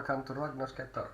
welcome to Ragnar's guitar.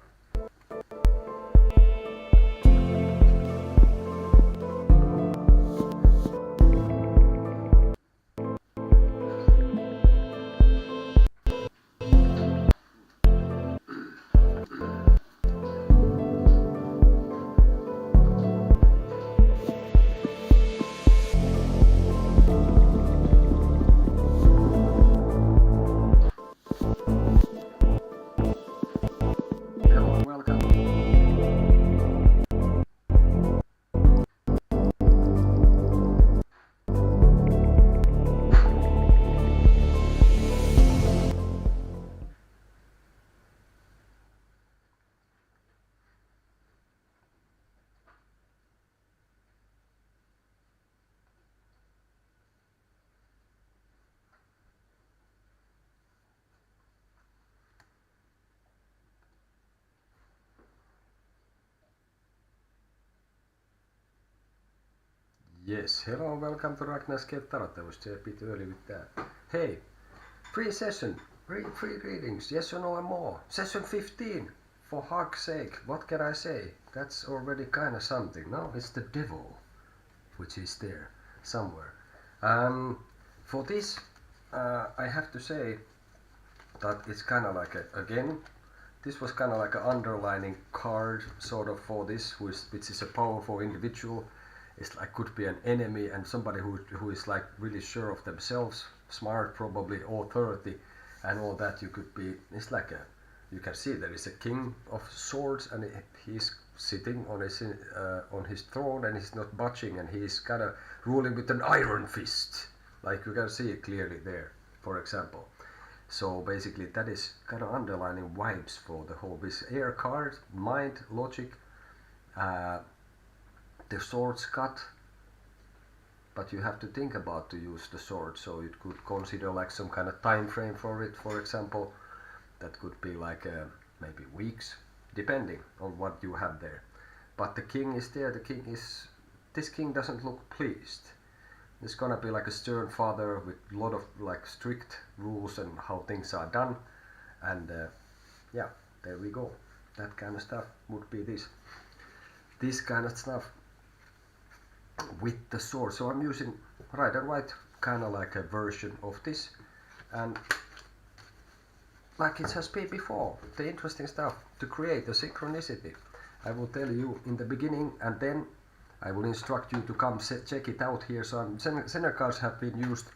Yes, hello, welcome to Ragnar's guitar. I was a bit early with that. Hey, free session, free readings, yes or no and more. Session 15, for hug's sake, what can I say? That's already kind of something. No, it's the devil, which is there somewhere. For this, I have to say that it's kind of like again, this was kind of like an underlining card sort of for this, which is a powerful individual. It's like could be an enemy and somebody who is like really sure of themselves, smart probably, authority and all that. You could be, it's like you can see there is a king of swords and he's sitting on his throne and he's not budging and he's kind of ruling with an iron fist, like you can see it clearly there, for example. So basically that is kind of underlining vibes for the whole this air card, mind, logic, the swords cut, but you have to think about to use the sword, so you could consider like some kind of time frame for it, for example. That could be like maybe weeks, depending on what you have there. But the king is there, this king doesn't look pleased. It's gonna be like a stern father with a lot of like strict rules and how things are done, and yeah, there we go. That kind of stuff would be this kind of stuff with the sword. So I'm using right and right, kind of like a version of this, and like it has been before, the interesting stuff to create the synchronicity. I will tell you in the beginning and then I will instruct you to come check it out here. So Zener cards have been used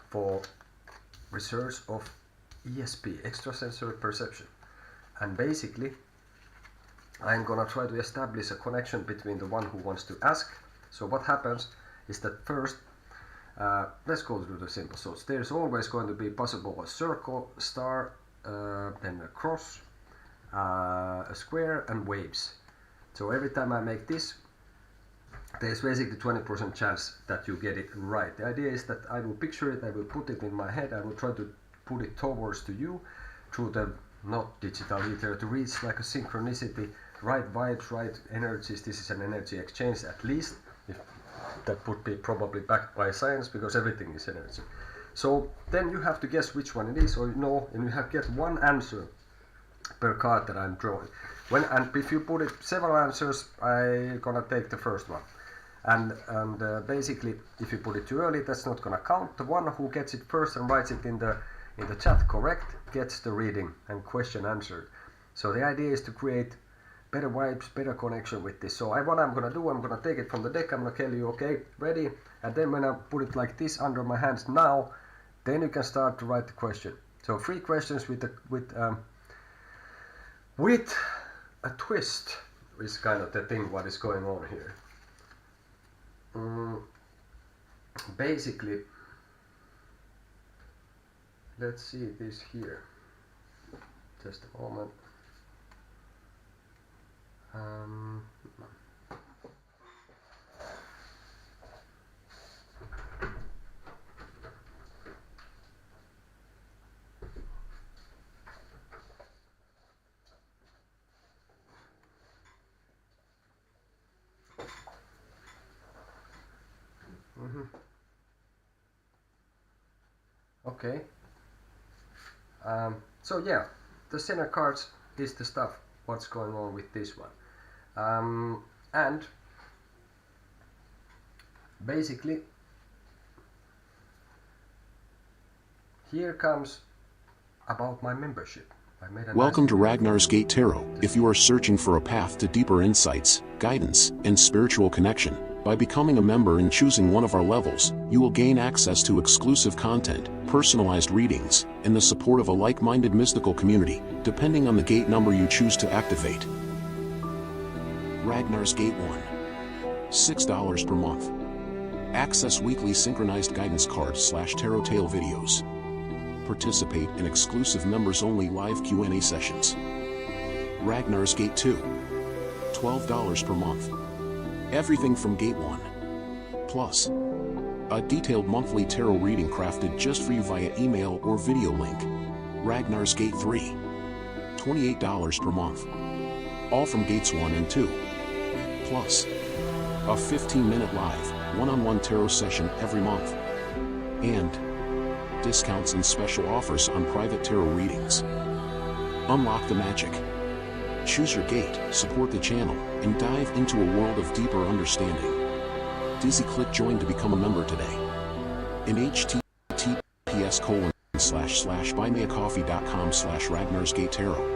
for research of ESP, extrasensory perception, and basically I'm gonna try to establish a connection between the one who wants to ask. So what happens is that first, let's go through the simple. So there's always going to be possible a circle, star, then a cross, a square and waves. So every time I make this, there's basically 20% chance that you get it right. The idea is that I will picture it, I will put it in my head, I will try to put it towards to you through the not digital ether to reach like a synchronicity, right vibes, right energies. This is an energy exchange at least, if that would be probably backed by science, because everything is energy. So then you have to guess which one it is, or no, and you have to get one answer per card that I'm drawing. And if you put it several answers, I'm gonna take the first one. And basically, if you put it too early, that's not gonna count. The one who gets it first and writes it in the chat correct gets the reading and question answered. So the idea is to create better vibes, better connection with this. So what I'm gonna do, I'm gonna take it from the deck, I'm gonna tell you, okay, ready, and then when I put it like this under my hands now, then you can start to write the question. So 3 questions with a twist is kind of the thing what is going on here. Basically, let's see this here. Just a moment. Okay. So yeah, the center cards is the stuff what's going on with this one. And basically here comes about my membership. Welcome to Ragnar's Gate Tarot. If you are searching for a path to deeper insights, guidance, and spiritual connection, by becoming a member and choosing one of our levels, you will gain access to exclusive content, personalized readings, and the support of a like-minded mystical community, depending on the gate number you choose to activate. Ragnar's Gate 1. $6 per month. Access weekly synchronized guidance cards / tarot tale videos. Participate in exclusive members-only live Q&A sessions. Ragnar's Gate 2. $12 per month. Everything from Gate 1. Plus, a detailed monthly tarot reading crafted just for you via email or video link. Ragnar's Gate 3. $28 per month. All from Gates 1 and 2. Plus, a 15-minute live, one-on-one tarot session every month. And discounts and special offers on private tarot readings. Unlock the magic. Choose your gate, support the channel, and dive into a world of deeper understanding. Click join to become a member today. In https://buymeacoffee.com/RagnarsGateTarot.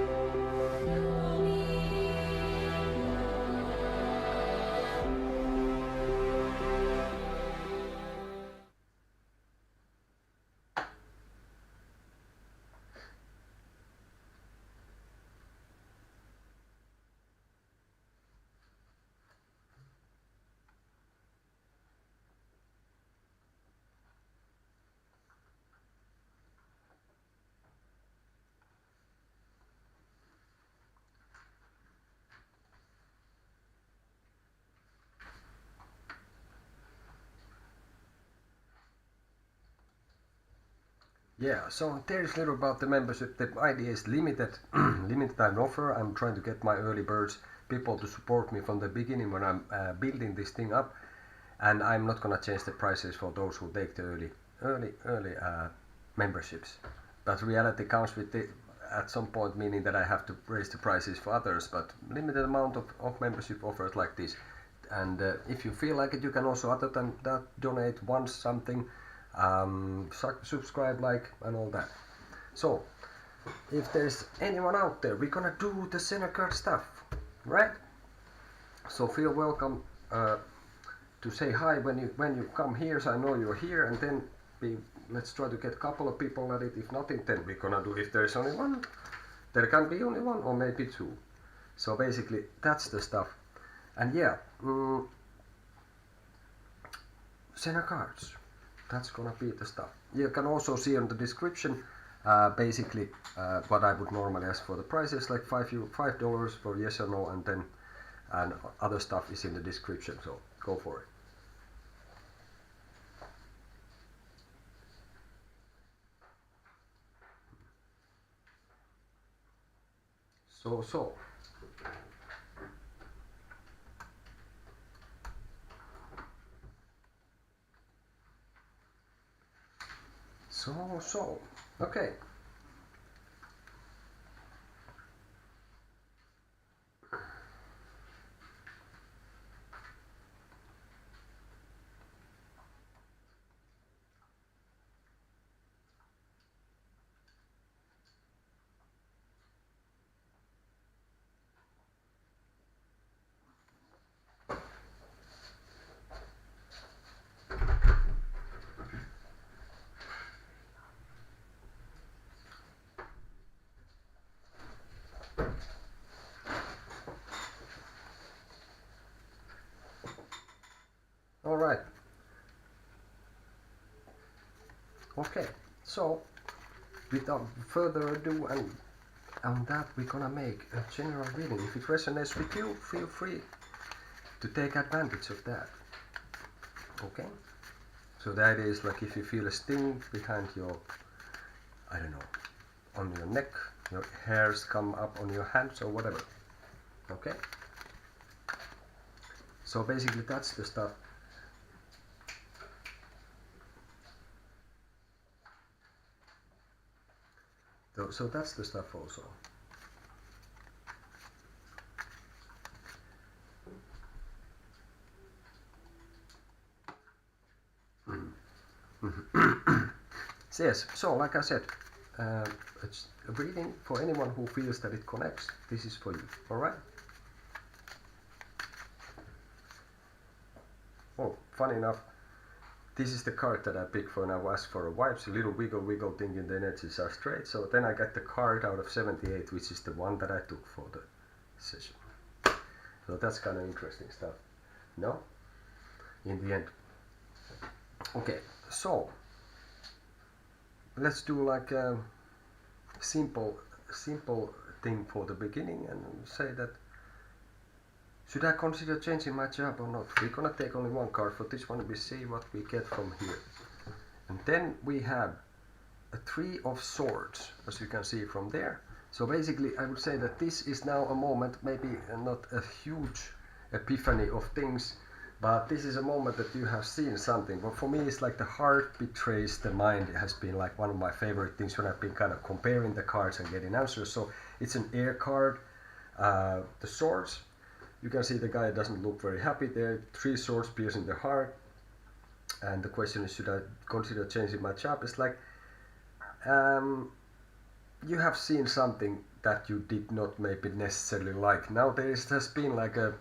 Yeah, so there's little about the membership. The idea is limited time offer. I'm trying to get my early birds, people to support me from the beginning when I'm building this thing up, and I'm not gonna change the prices for those who take the early memberships. But reality comes with it at some point, meaning that I have to raise the prices for others. But limited amount of membership offers like this, and if you feel like it, you can also, other than that, donate once something. Subscribe, like, and all that. So if there's anyone out there, we're gonna do the center card stuff, right? So feel welcome to say hi when you come here, so I know you're here, and then let's try to get a couple of people at it. If nothing, then we're gonna do, if there's only one, there can be only one or maybe two. So basically that's the stuff. And yeah, center cards, that's gonna be the stuff. You can also see in the description basically what I would normally ask for the prices, like $5 for yes or no, and then other stuff is in the description, so go for it. So okay. All right. Okay, so without further ado, and on that we're gonna make a general reading. If it resonates with you, feel free to take advantage of that. Okay, so the idea is, like, if you feel a sting behind your, I don't know, on your neck, your hairs come up on your hands or whatever. Okay, so basically that's the stuff. The So that's the stuff also. Yes, so like I said, it's a reading for anyone who feels that it connects. This is for you, alright? Oh, funny enough, this is the card that I picked for, and I asked for a wipe, so little wiggle thinking the energies are straight. So then I got the card out of 78, which is the one that I took for the session. So that's kind of interesting stuff. No? In the end. Okay, so let's do like a simple thing for the beginning and say that should I consider changing my job or not? We're gonna take only one card for this one. We see what we get from here. And then we have a 3 of Swords, as you can see from there. So basically I would say that this is now a moment, maybe not a huge epiphany of things, but this is a moment that you have seen something. But for me it's like the heart betrays the mind. It has been like one of my favorite things when I've been kind of comparing the cards and getting answers. So it's an air card, the Swords. You can see the guy doesn't look very happy there. 3 swords piercing the heart. And the question is, should I consider changing my job? It's like, you have seen something that you did not maybe necessarily like. Now there has been like a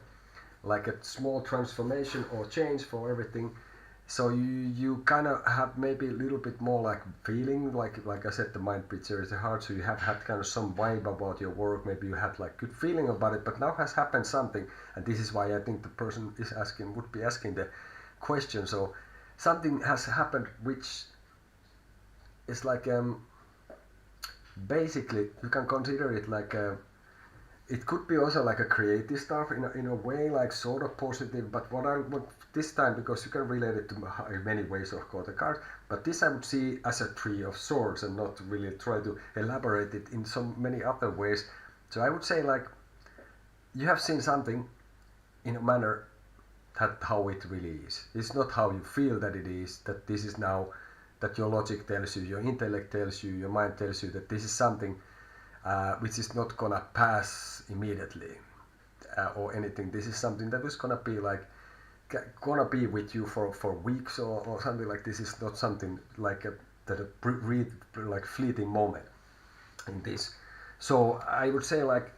small transformation or change for everything. So you kind of have maybe a little bit more like feeling, like I said, the mind picture is the heart, so you have had kind of some vibe about your work, maybe you had like good feeling about it, but now has happened something, and this is why I think the person is asking, would be asking the question. So something has happened which is like, basically you can consider it like it could be also like a creative stuff in a way, like sort of positive, but what I would this time, because you can relate it to many ways of course the card, but this I would see as a 3 of Swords and not really try to elaborate it in so many other ways. So I would say like you have seen something in a manner that how it really is. It's not how you feel that it is, that this is now, that your logic tells you, your intellect tells you, your mind tells you that this is something which is not gonna pass immediately or anything. This is something that is gonna be like with you for weeks or something like this. Is not something like like fleeting moment in this. So I would say like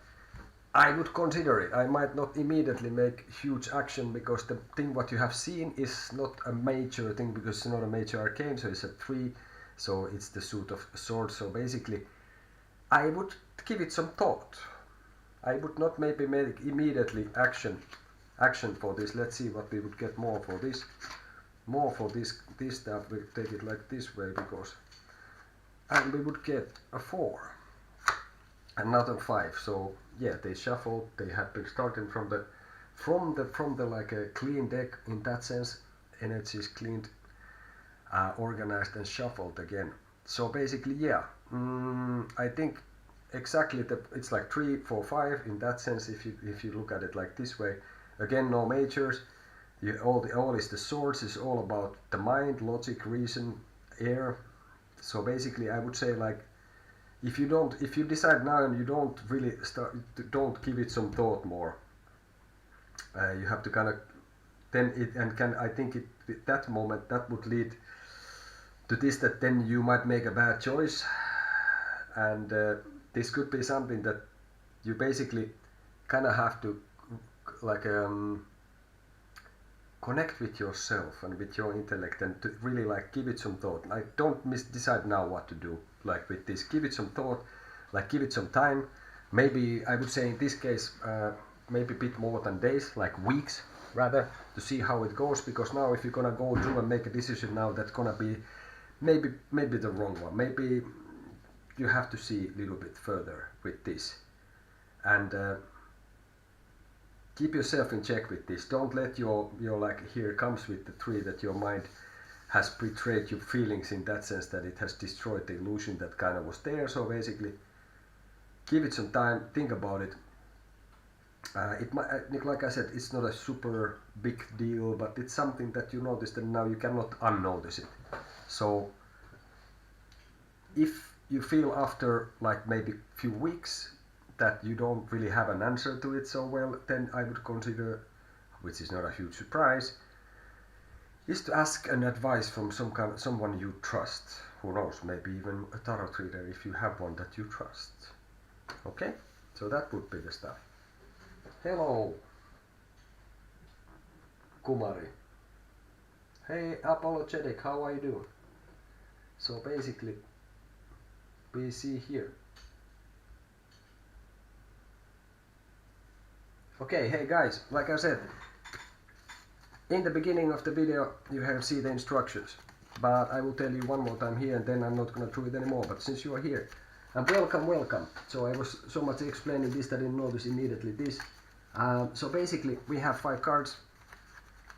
I would consider it. I might not immediately make huge action because the thing what you have seen is not a major thing, because it's not a major arcane, so it's a 3, so it's the suit of Swords. So basically I would give it some thought. I would not maybe make immediately action for this. Let's see what we would get more for this. More for this stuff. We take it like this way because, and we would get a 4, another 5. So yeah, they shuffled. They have been starting from the like a clean deck in that sense. Energy is cleaned, organized and shuffled again. So basically, yeah, I think exactly it's like 3, 4, 5 in that sense. If you look at it like this way, again, no majors. All is the Swords. Is all about the mind, logic, reason, air. So basically, I would say like if you decide now and you don't really don't give it some thought more, you have to kind of then it and can I think it that moment that would lead to this, that then you might make a bad choice, and this could be something that you basically kind of have to like connect with yourself and with your intellect and to really like give it some thought. Like don't decide now what to do like with this. Give it some thought, like give it some time. Maybe I would say in this case maybe a bit more than days, like weeks rather, to see how it goes, because now if you're gonna go through and make a decision now, that's gonna be maybe the wrong one. Maybe you have to see a little bit further with this, and keep yourself in check with this. Don't let your like here comes with the 3 that your mind has betrayed your feelings in that sense, that it has destroyed the illusion that kind of was there. So basically give it some time, think about it. It might, like I said, it's not a super big deal, but it's something that you notice that now you cannot unnotice it. So if you feel after like maybe few weeks that you don't really have an answer to it so well, then I would consider, which is not a huge surprise, is to ask an advice from someone you trust. Who knows, maybe even a tarot reader if you have one that you trust. Okay, so that would be the stuff. Hello, Kumari. Hey, apologetic, how are you doing? So basically, we see here. Okay, hey guys, like I said, in the beginning of the video you have seen the instructions, but I will tell you one more time here and then I'm not gonna do it anymore, but since you are here, and welcome. So I was so much explaining this that I didn't notice immediately this. So basically we have 5 cards,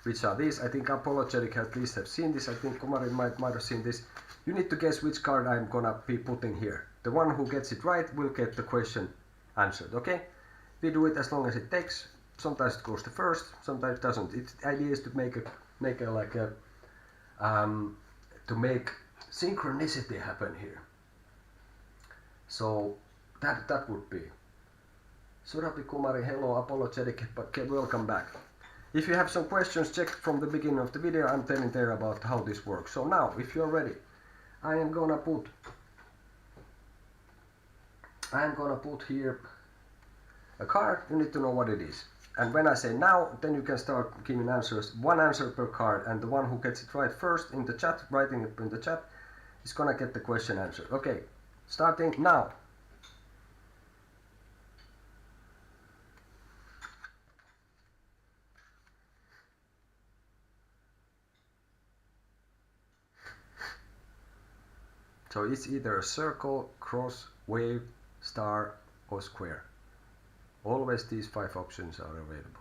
which are these. I think Apologetic at least have seen this. I think Kumari might have seen this. You need to guess which card I'm gonna be putting here. The one who gets it right will get the question answered, okay? We do it as long as it takes. Sometimes it goes to first, sometimes it doesn't. The idea is to make synchronicity happen here. So that would be. Surapi Kumari, hello, apologetic, but welcome back. If you have some questions, check from the beginning of the video. I'm telling there about how this works. So now, if you're ready, I am gonna put here a card. You need to know what it is. And when I say now, then you can start giving answers. 1 answer per card, and the one who gets it right first in the chat, writing it in the chat, is gonna get the question answered. Okay, starting now. So it's either a circle, cross, wave, star, or square. Always these 5 options are available.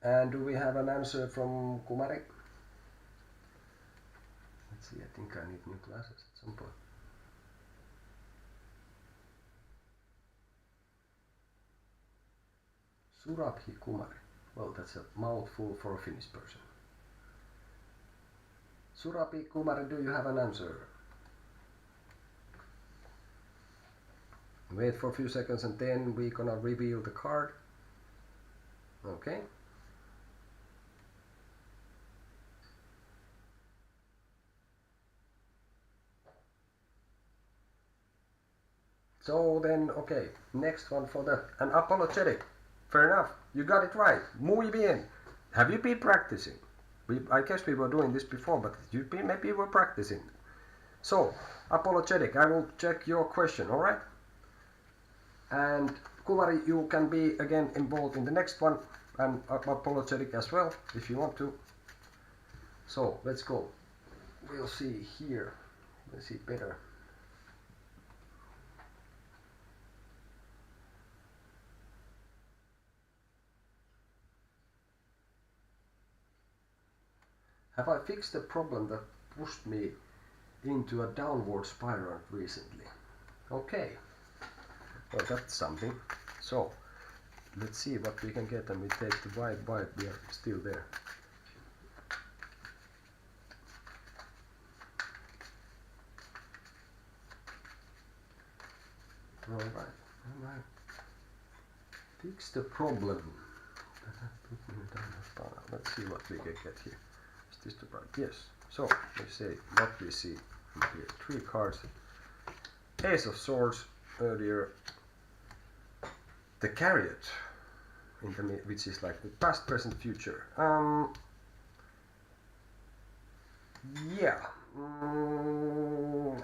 And do we have an answer from Kumari? Let's see, I think I need new glasses at some point. Surabhi Kumari. Well, that's a mouthful for a Finnish person. Surabhi Kumari, do you have an answer? Wait for a few seconds and then we're gonna reveal the card. Okay. So then, okay, next one for that. An apologetic. Fair enough. You got it right. Muy bien. Have you been practicing? I guess we were doing this before, but maybe you were practicing. So, apologetic. I will check your question, alright? And Kumari, you can be again involved in the next one, and apologetic as well, if you want to. So, let's go. We'll see here. Let's see better. Have I fixed the problem that pushed me into a downward spiral recently? Okay, well that's something. So, let's see what we can get, and we take the white, we are still there. Alright. Fix the problem. Let's see what we can get here. Is this the right? Yes. So let's say what we see here. 3 cards. Ace of Swords earlier. The Chariot, which is like the past, present, future. Yeah.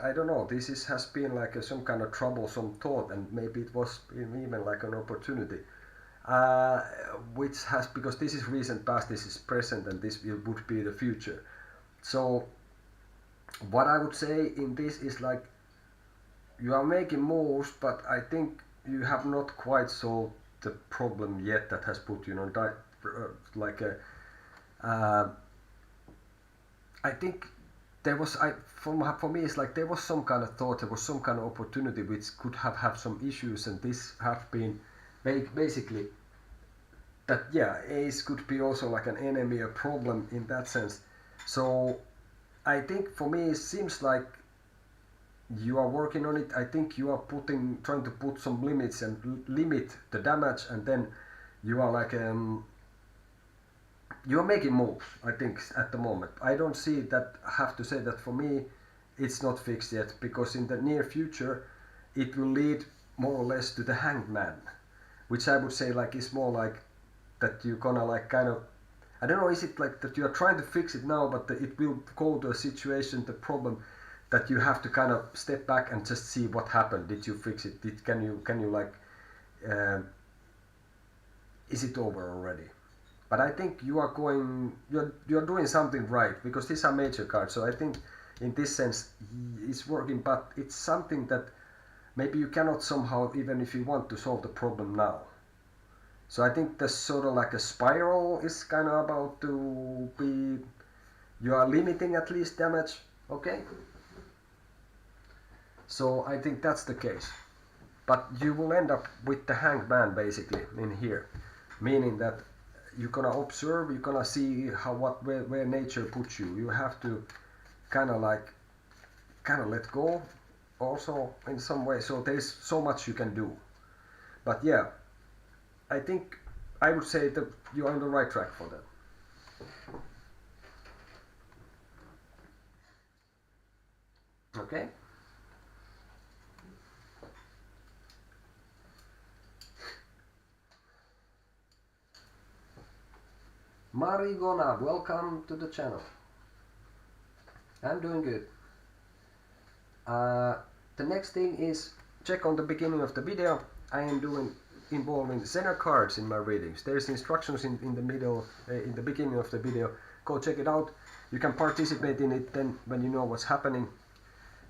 I don't know. This has been like some kind of troublesome thought, and maybe it was even like an opportunity. Which has, because this is recent past, this is present, and this would be the future. So what I would say in this is like, you are making moves, but I think you have not quite solved the problem yet that has put you on like a I think there was for me it's like there was some kind of thought, there was some kind of opportunity which could have some issues, and this have been basically that, yeah, Ace could be also like an enemy, a problem in that sense. So I think for me it seems like you are working on it. I think you are trying to put some limits and limit the damage, and then you are like you are making moves. I think at the moment I don't see that. I have to say that for me it's not fixed yet, because in the near future it will lead more or less to the hanged man, which I would say like is more like that you gonna like kind of, I don't know, is it like that you are trying to fix it now, but it will go to a situation, the problem, that you have to kind of step back and just see what happened. Did you fix it? Can you like, uh, is it over already? But I think you're doing something right, because these are major cards. So I think in this sense it's working, but it's something that maybe you cannot somehow, even if you want to solve the problem now. So I think the sort of like a spiral is kind of about to be, you are limiting at least damage, okay? So I think that's the case. But you will end up with the hanged man basically in here, meaning that you're gonna observe, you're gonna see where nature puts you. You have to kind of let go also in some way. So there's so much you can do. But yeah, I think I would say that you're on the right track for that. Okay. Marigona, welcome to the channel. I'm doing good. The next thing is, check on the beginning of the video. I am involving Zener cards in my readings. There's instructions in the middle, in the beginning of the video. Go check it out. You can participate in it then when you know what's happening.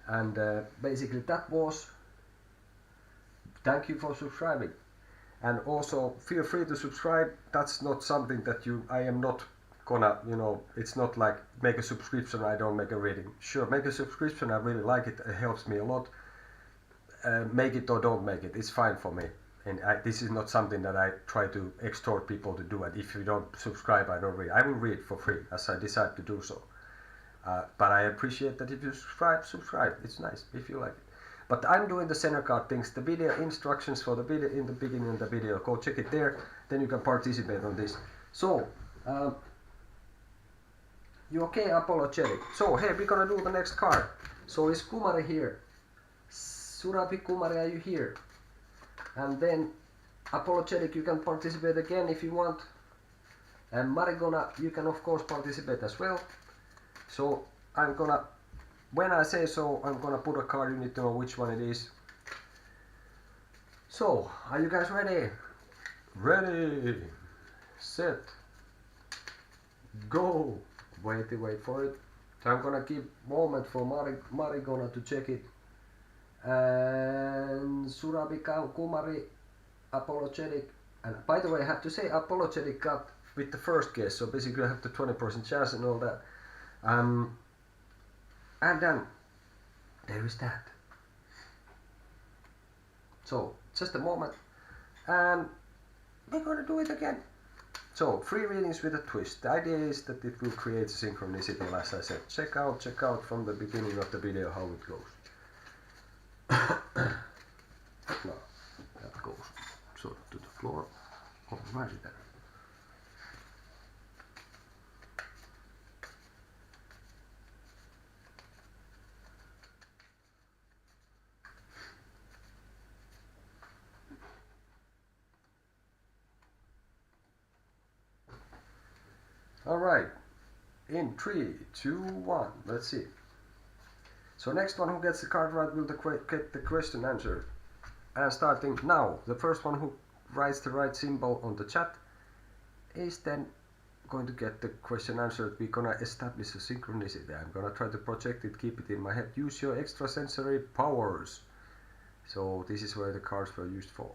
And basically that was. Thank you for subscribing. And also feel free to subscribe. That's not something that I am not gonna, it's not like make a subscription, I don't make a reading. Sure, make a subscription, I really like it, it helps me a lot. Make it or don't make it, it's fine for me. And this is not something that I try to extort people to do. And if you don't subscribe, I don't read. I will read for free as I decide to do so. But I appreciate that if you subscribe. It's nice if you like it. But I'm doing the center card things, the video instructions for the video in the beginning of the video. Go check it there, then you can participate on this. So, you okay, apologetic? So, hey, we're gonna do the next card. So, is Kumari here? Surabi Kumari, are you here? And then, apologetic, you can participate again if you want. And Marigona, you can of course participate as well. So, when I say so, I'm gonna put a card, you need to know which one it is. So, are you guys ready? Ready, set, go. Wait for it. So I'm gonna give moment for Marigona to check it. And Surabi Kumari, apologetic. And by the way, I have to say apologetic got with the first guess, so basically I have the 20% chance and all that. And then there is that. So just a moment, and we're gonna do it again. So 3 readings with a twist. The idea is that it will create synchronicity, as I said. Check out from the beginning of the video how it goes. Now that goes sort of to the floor. Alrighty then. Alright, in 3, 2, 1, let's see. So next one who gets the card right will get the question answered. And starting now, the first one who writes the right symbol on the chat is then going to get the question answered. We're gonna establish a synchronicity. I'm gonna try to project it, keep it in my head. Use your extrasensory powers. So this is where the cards were used for.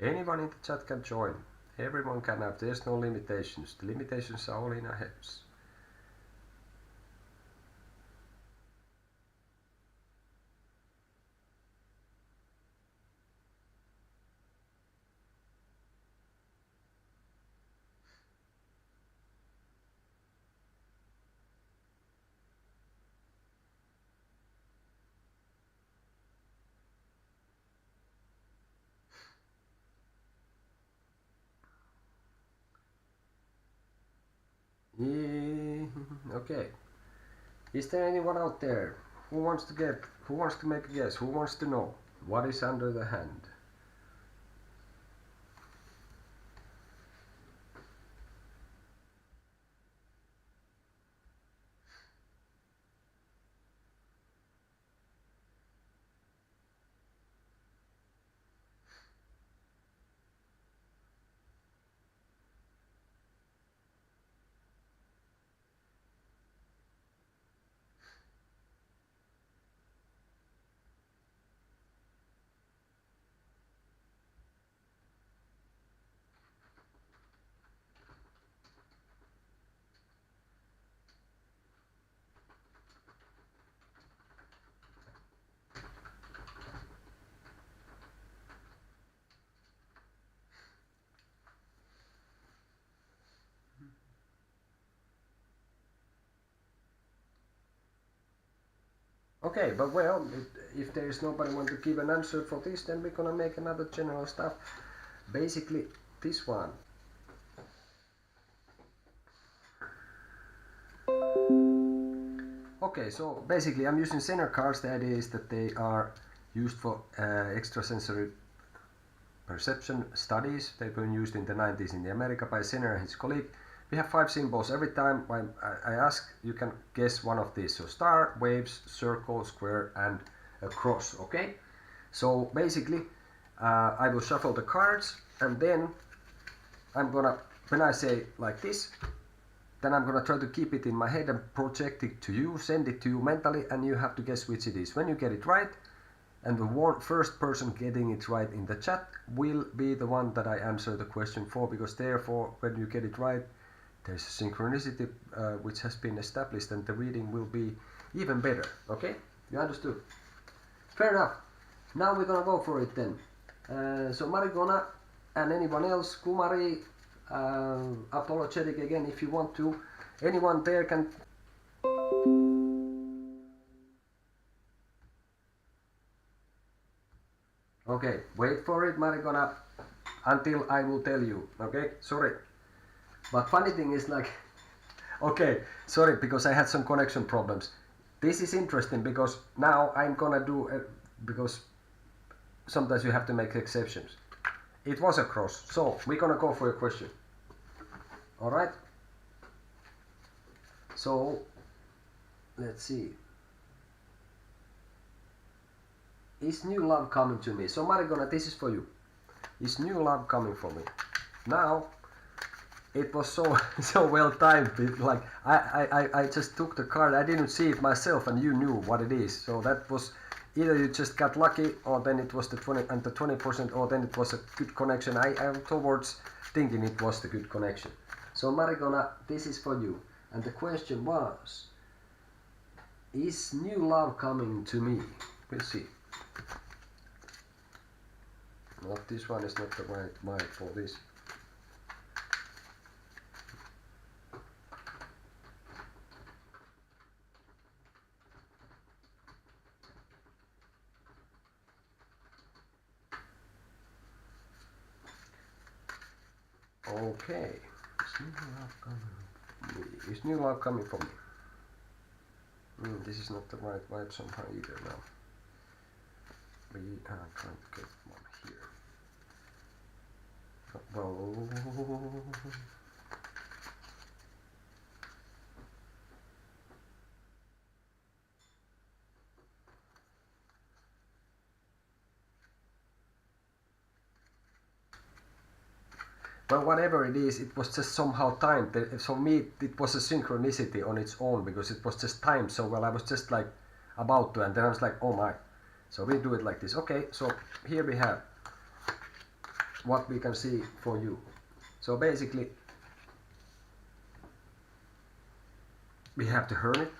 Anyone in the chat can join. Everyone can have. There's no limitations. The limitations are all in our heads. Okay. Is there anyone out there who wants to make a guess, who wants to know what is under the hand? Okay, but well, if there is nobody want to give an answer for this, then we're gonna make another general stuff. Basically, this one. Okay, so basically I'm using center cards. The idea is that they are used for extrasensory perception studies. They've been used in the 90s in the America by Sinner and his colleague. We have 5 symbols. Every time I ask, you can guess one of these. So star, waves, circle, square, and a cross. Okay? So basically, I will shuffle the cards, and then I'm gonna, when I say like this, then I'm gonna try to keep it in my head and project it to you, send it to you mentally, and you have to guess which it is. When you get it right, and the first person getting it right in the chat will be the one that I answer the question for, because therefore, when you get it right, there's a synchronicity which has been established, and the reading will be even better. Okay? You understood? Fair enough. Now we're gonna go for it then. So Marigona and anyone else, Kumari, apologetic again if you want to. Anyone there can. Okay, wait for it, Marigona, until I will tell you. Okay, sorry. But funny thing is like, okay, sorry, because I had some connection problems. This is interesting because now I'm gonna do, because sometimes you have to make exceptions. It was a cross, so we're gonna go for a question. Alright? So, let's see. Is new love coming to me? So Marigona, this is for you. Is new love coming for me? Now, it was so well timed. Like I just took the card. I didn't see it myself, and you knew what it is. So that was either you just got lucky, or then it was the 20%, or then it was a good connection. I am towards thinking it was the good connection. So Marigona, this is for you. And the question was, is new love coming to me? We'll see. Not this one is not the right mic for this. Okay, is new love coming for me? This is not the right vibe somehow either now. We are trying to get one here. Well, well, whatever it is, it was just somehow timed. For me, it was a synchronicity on its own, because it was just timed so well. I was just like about to, and then I was like, oh my. So we do it like this. Okay, so here we have what we can see for you. So basically we have the Hermit,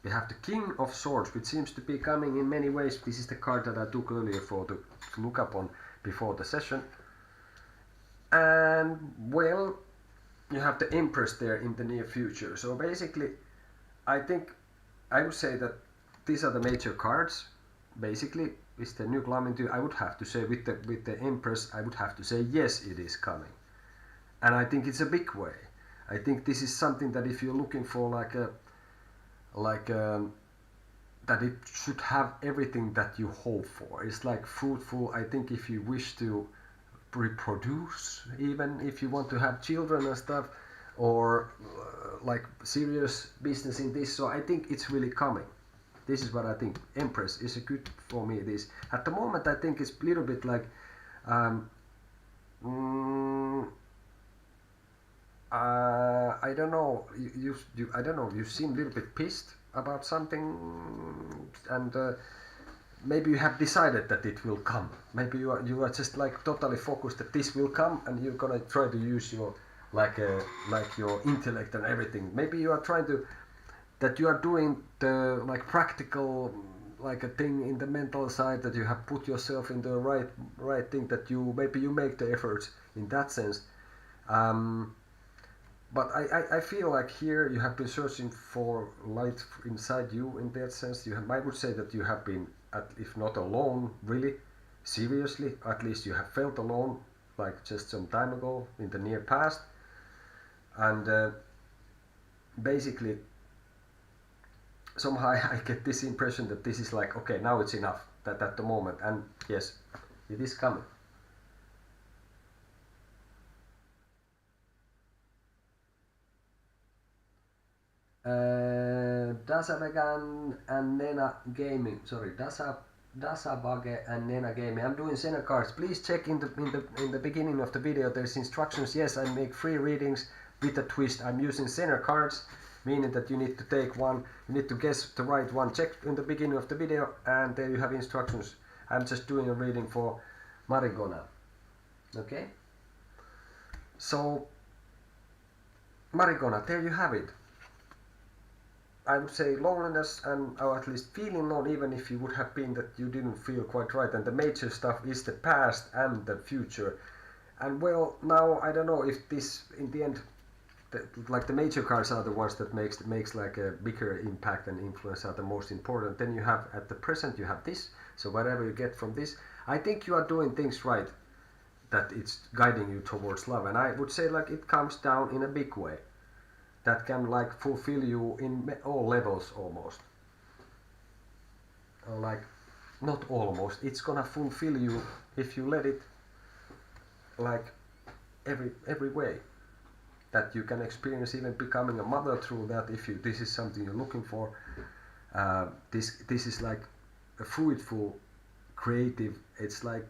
we have the King of Swords, which seems to be coming in many ways. This is the card that I took earlier to look up on before the session. And well, you have the Empress there in the near future. So basically I think I would say that these are the major cards. Basically with the new Clementine, I would have to say with the Empress, I would have to say yes, it is coming. And I think it's a big way. I think this is something that if you're looking for that it should have everything that you hope for. It's like fruitful. I think if you wish to reproduce, even if you want to have children and stuff, or like serious business in this, so I think it's really coming. This is what I think. Empress is a good for me. This at the moment I think it's a little bit like I don't know. I don't know. You seem a little bit pissed about something, and maybe you have decided that it will come. Maybe you are just like totally focused that this will come, and you're gonna try to use your like your intellect and everything. Maybe you are trying to that you are doing the like practical like a thing in the mental side, that you have put yourself in the right thing, that you maybe you make the efforts in that sense. But I feel like here you have been searching for light inside you in that sense. I would say that you have been, if not alone, really, seriously, at least you have felt alone, like just some time ago in the near past. And basically, somehow I get this impression that this is like, okay, now it's enough, that at the moment, and yes, it is coming. Dasavegan and Nena Gaming. Sorry, Dasabage and Nena Gaming. I'm doing center cards. Please check in the beginning of the video. There's instructions. Yes, I make free readings with a twist. I'm using center cards, meaning that you need to take one. You need to guess the right one. Check in the beginning of the video, and there you have instructions. I'm just doing a reading for Marigona. Okay. So Marigona, there you have it. I would say loneliness, or at least feeling alone, even if you would have been that you didn't feel quite right. And the major stuff is the past and the future. And well, now I don't know if this, in the end, like the major cards are the ones that makes like a bigger impact and influence, are the most important. Then you have at the present you have this. So whatever you get from this, I think you are doing things right, that it's guiding you towards love. And I would say like it comes down in a big way, that can like fulfill you in all levels almost. Or like, not almost, it's gonna fulfill you if you let it, like every way. That you can experience even becoming a mother through that, if this is something you're looking for. This is like a fruitful, creative, it's like,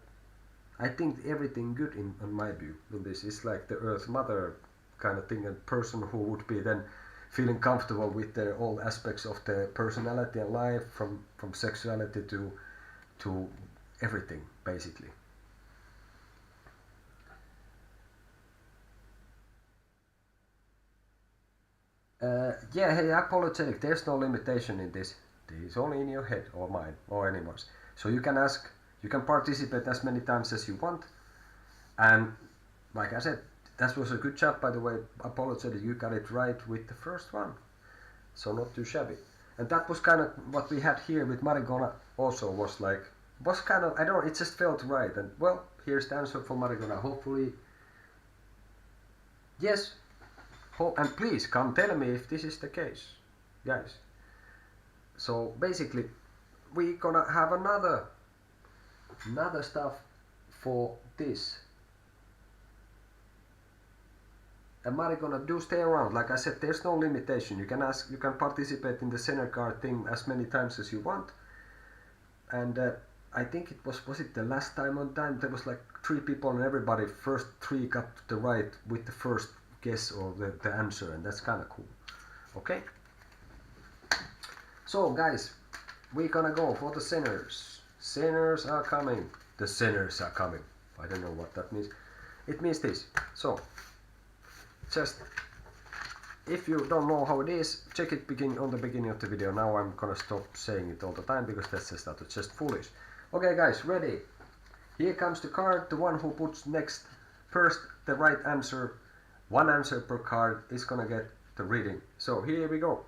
I think everything good in my view in this is like the Earth Mother kind of thing, a person who would be then feeling comfortable with all aspects of the personality and life, from sexuality to everything basically. Yeah, hey, apologetic, there's no limitation in this. This is only in your head or mine or anyone's. So you can ask, you can participate as many times as you want. And like I said, that was a good job, by the way. Apologetic, you got it right with the first one. So not too shabby. And that was kind of what we had here with Marigona also, was kind of, I don't know, it just felt right. And well, here's the answer for Marigona. Hopefully, yes. And please come tell me if this is the case, guys. So basically, we're gonna have another stuff for this. And Marigona, do stay around. Like I said, there's no limitation. You can ask, you can participate in the center card thing as many times as you want. And I think it was it the last time on time, there was like 3 people and everybody, first 3 got the right with the first guess or the answer, and that's kind of cool. Okay. So guys, we're gonna go for the centers. Centers are coming. The centers are coming. I don't know what that means. It means this. So, just if you don't know how it is, check it on the beginning of the video. Now I'm gonna stop saying it all the time because that's just foolish. Okay guys, ready? Here comes the card. The one who puts next first the right answer, one answer per card, is gonna get the reading. So here we go.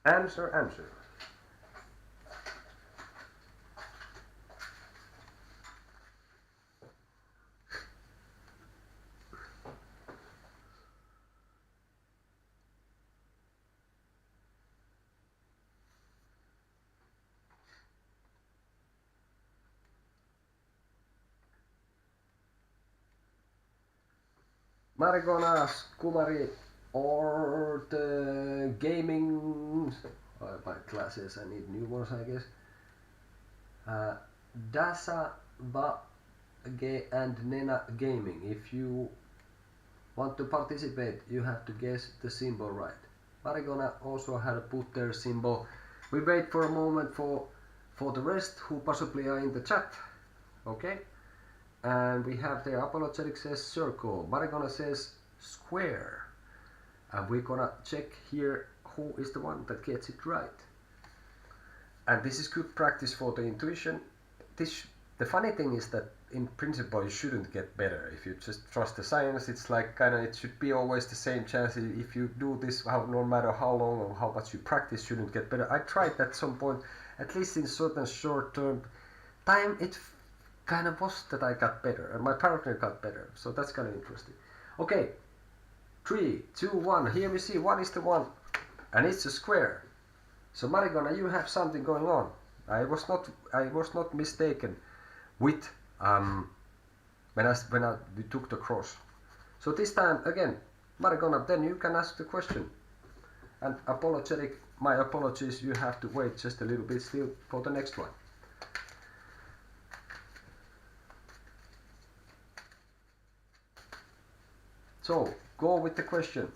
Answer. Marigona, Kumari, or the gaming. I buy glasses, I need new ones, I guess. Dasa Va and Nena Gaming. If you want to participate, you have to guess the symbol right. Marigona also had put their symbol. We wait for a moment for the rest who possibly are in the chat. Okay? And we have there Apologetic says circle, Marigona says square, and we're gonna check here who is the one that gets it right. And this is good practice for the intuition. The funny thing is that in principle you shouldn't get better if you just trust the science. It's like it should be always the same chance. If you do this, no matter how long or how much you practice, shouldn't get better. I tried at some point, at least in certain short term time, it kind of was that I got better and my partner got better, so that's kind of interesting. Okay, 3, 2, 1. Here we see 1 is the one, and it's a square. So Marigona, you have something going on. I was not mistaken with when we took the cross. So this time again, Marigona, then you can ask the question. And my apologies, you have to wait just a little bit still for the next one. So, go with the question.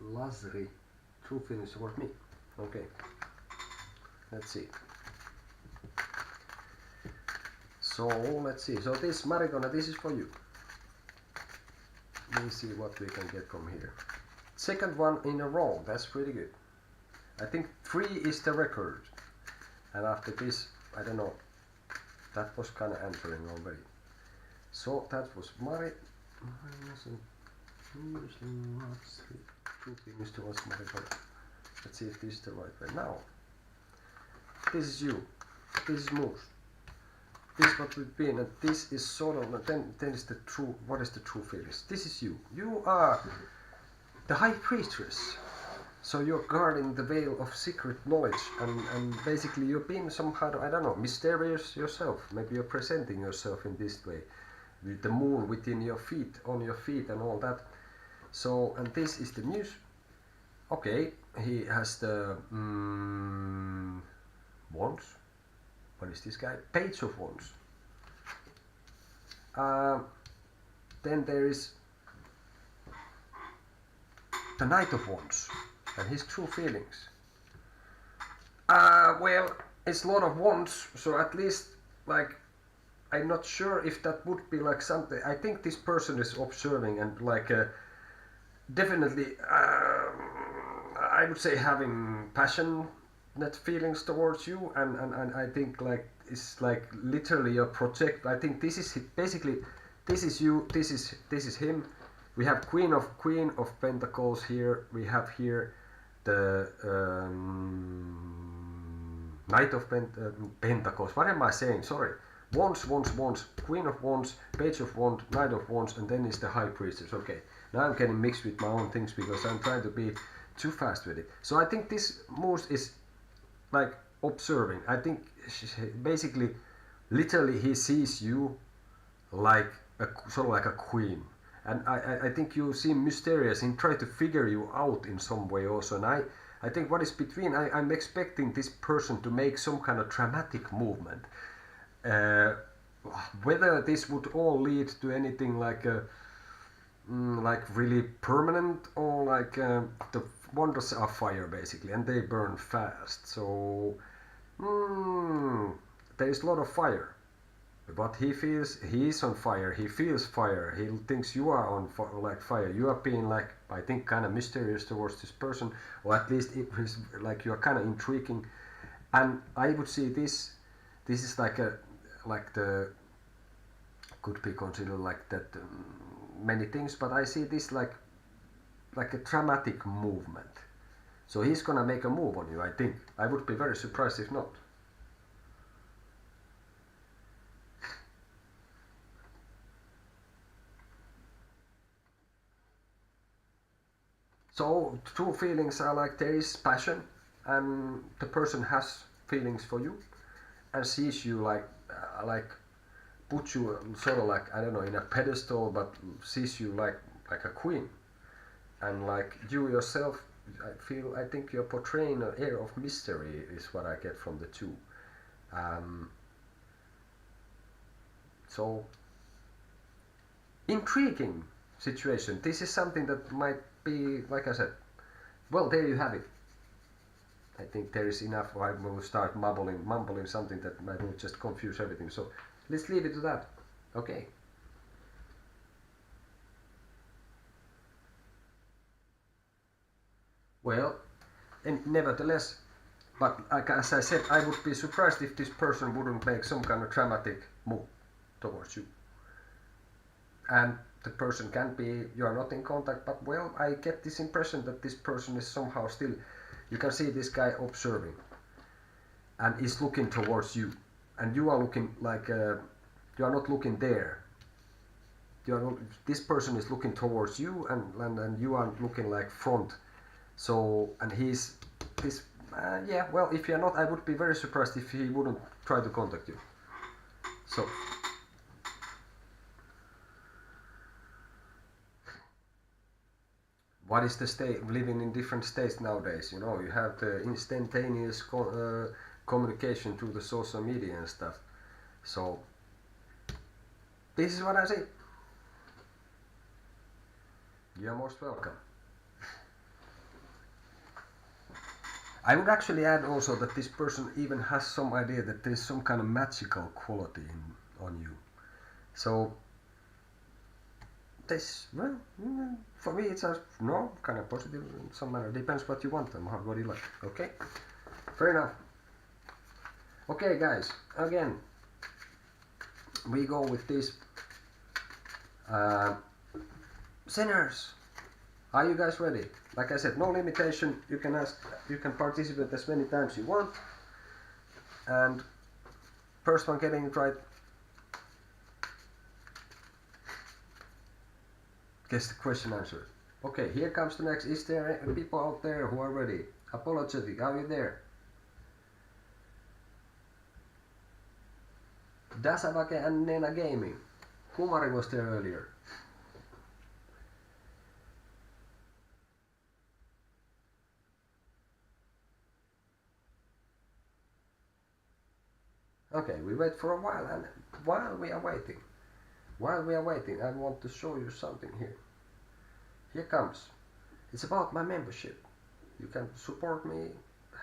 Lazri. True feelings toward me. Okay. Let's see. So let's see. So this Marigona, this is for you. Let me see what we can get from here. Second one in a row. That's pretty good. I think 3 is the record. And after this, I don't know. That was kind of answering already. So that was Mari. Two things towards Marigona. Let's see if this is the right way. Now, this is you. This is Moose. This is what we've been, and this is sort of. Then is the true. What is the true feelings? This is you. You are the high priestess. So you're guarding the veil of secret knowledge, and basically you're being somehow, I don't know, mysterious yourself. Maybe you're presenting yourself in this way, with the moon within your feet, on your feet, and all that. So, and this is the muse. Okay, he has the wands. What is this guy? Page of wands. Then there is the Knight of Wands and his true feelings. Well, it's a lot of wands, so at least like I'm not sure if that would be like something. I think this person is observing and like definitely, I would say having passionate feelings towards you, and I think like it's like literally a project. I think this is basically, this is you, this is him. We have Queen of Pentacles here. We have here the Knight of Pentacles. What am I saying? Sorry. Wands, Queen of Wands, Page of Wands, Knight of Wands, and then is the High Priestess. Okay, now I'm getting mixed with my own things because I'm trying to be too fast with it. So I think this moose is like observing. I think basically, literally, he sees you like a sort of like a queen, and I think you seem mysterious and try to figure you out in some way also. And I think what is between, I'm expecting this person to make some kind of dramatic movement. Uh, Whether this would all lead to anything like really permanent, or like the wonders are fire basically, and they burn fast. So there is a lot of fire. But he feels he's on fire. He feels fire. He thinks you are on like fire. You are being like, I think, kind of mysterious towards this person, or at least it is like you are kind of intriguing. And I would see this. This is like the could be considered like that many things, but I see this like a dramatic movement. So he's gonna make a move on you. I think. I would be very surprised if not. So true feelings are like there is passion, and the person has feelings for you, and sees you like put you sort of like, I don't know, in a pedestal, but sees you like a queen, and like you yourself, I think you're portraying an air of mystery is what I get from the two. So intriguing situation. This is something that might be, like I said, well, there you have it. I think there is enough. I will start mumbling something that might will just confuse everything. So let's leave it to that. Okay. Well, and nevertheless, but like, as I said, I would be surprised if this person wouldn't make some kind of dramatic move towards you. And the person can be, you are not in contact, but well, I get this impression that this person is somehow still, you can see this guy observing and is looking towards you, and you are looking like you are not looking there. You are not, this person is looking towards you, and you are looking like front. So, and he's this yeah, well, if you're not, I would be very surprised if he wouldn't try to contact you. So what is the state living in different states nowadays? You know, you have the instantaneous communication through the social media and stuff. So this is what I say. You're most welcome. I would actually add also that this person even has some idea that there is some kind of magical quality on you. So this, well, for me it's a no, kind of positive in some manner. Depends what you want and what you like. Okay, fair enough. Okay, guys, again, we go with this. Sinners, are you guys ready? Like I said, no limitation. You can ask, you can participate as many times you want. And first one getting it right gets the question answered. Okay, here comes the next. Is there people out there who are ready? Apologetic, are you there? Dasavake and Nena Gaming. Kumari was there earlier. Okay, we wait for a while, and while we are waiting, I want to show you something here. Here comes. It's about my membership. You can support me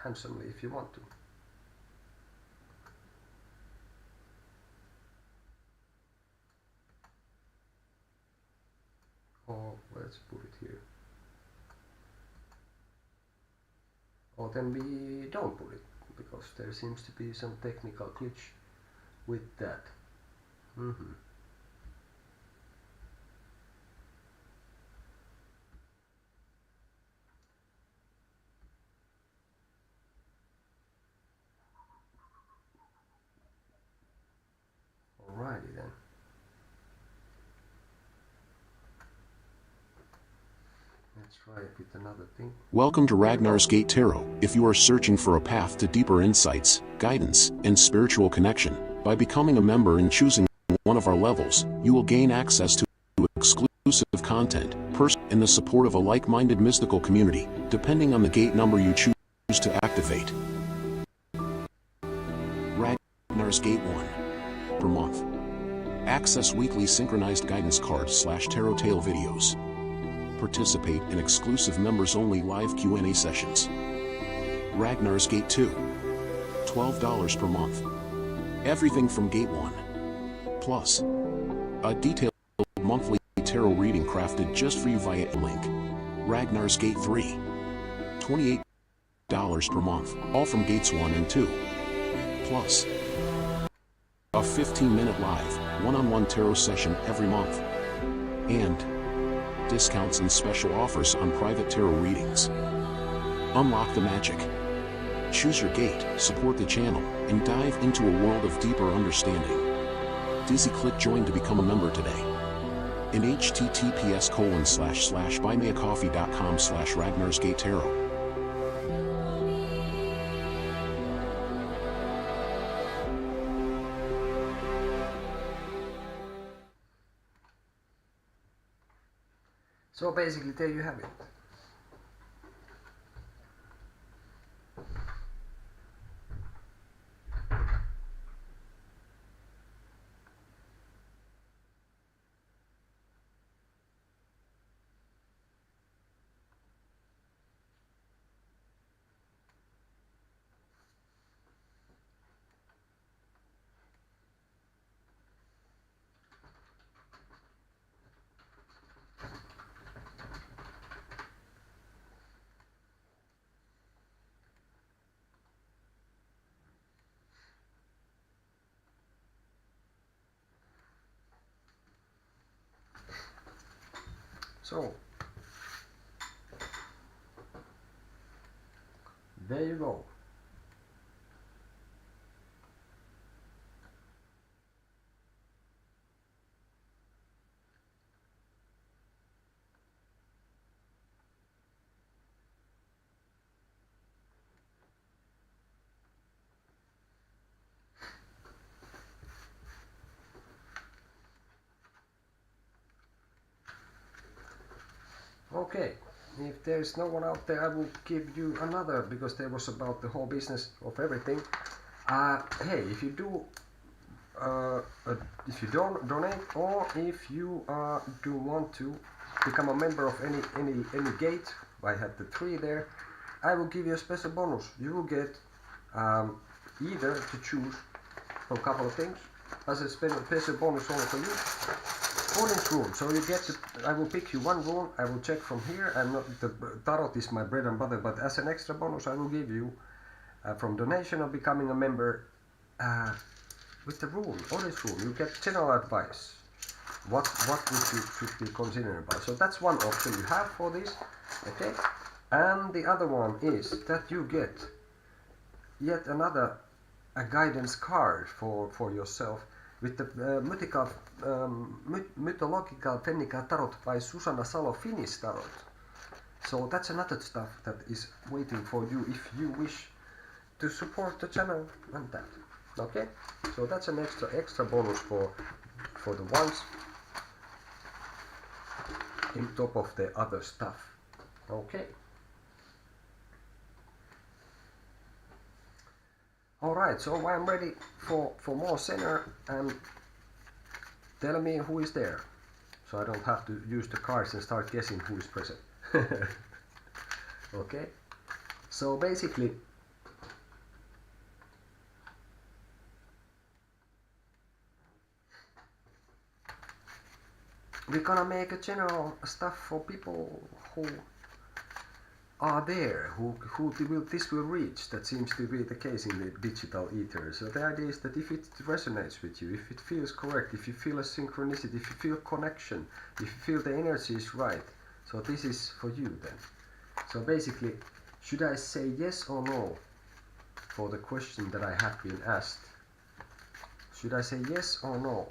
handsomely if you want to. Or let's put it here. Or then we don't put it, because there seems to be some technical glitch with that. Alrighty then. Let's try it with another thing. Welcome to Ragnar's Gate Tarot. If you are searching for a path to deeper insights, guidance, and spiritual connection, by becoming a member and choosing one of our levels, you will gain access to exclusive content, and the support of a like-minded mystical community, depending on the gate number you choose to activate. Ragnar's Gate 1. Per month. Access weekly synchronized guidance cards/tarot tale videos. Participate in exclusive members-only live Q&A sessions. Ragnar's Gate 2. $12 per month. Everything from Gate 1. Plus, a detailed monthly tarot reading crafted just for you via a link. Ragnar's Gate 3. $28 per month, all from Gates 1 and 2. Plus, a 15-minute live, one-on-one tarot session every month. And discounts and special offers on private tarot readings. Unlock the magic. Choose your gate, support the channel, and dive into a world of deeper understanding. Click join to become a member today. In https://buymeacoffee.com/RagnarsGateTarot. So basically there you have it. So there you go. Okay, if there's no one out there, I will give you another, because there was about the whole business of everything. Hey, if you do, if you don't donate, or if you do want to become a member of any gate, I had the 3 there, I will give you a special bonus. You will get either to choose from a couple of things as a special bonus only for you. For this room, so you get to, I will pick you one room, I will check from here, and the tarot is my bread and butter, but as an extra bonus I will give you from donation or becoming a member with the room, or this room, you get general advice. What would you should be considering about? So that's one option you have for this, okay? And the other one is that you get yet another guidance card for yourself, with the mythological Fennica Tarot by Susanna Salo Finnish Tarot. So that's another stuff that is waiting for you if you wish to support the channel and that. Okay? So that's an extra bonus for the ones in top of the other stuff. Okay. Alright, so I'm ready for more center, and tell me who is there, so I don't have to use the cards and start guessing who is present. Okay, so basically we're gonna make a general stuff for people who are there, who this will reach. That seems to be the case in the digital ether. So the idea is that if it resonates with you, if it feels correct, if you feel a synchronicity, if you feel connection, if you feel the energy is right, so this is for you then. So basically, should I say yes or no for the question that I have been asked? Should I say yes or no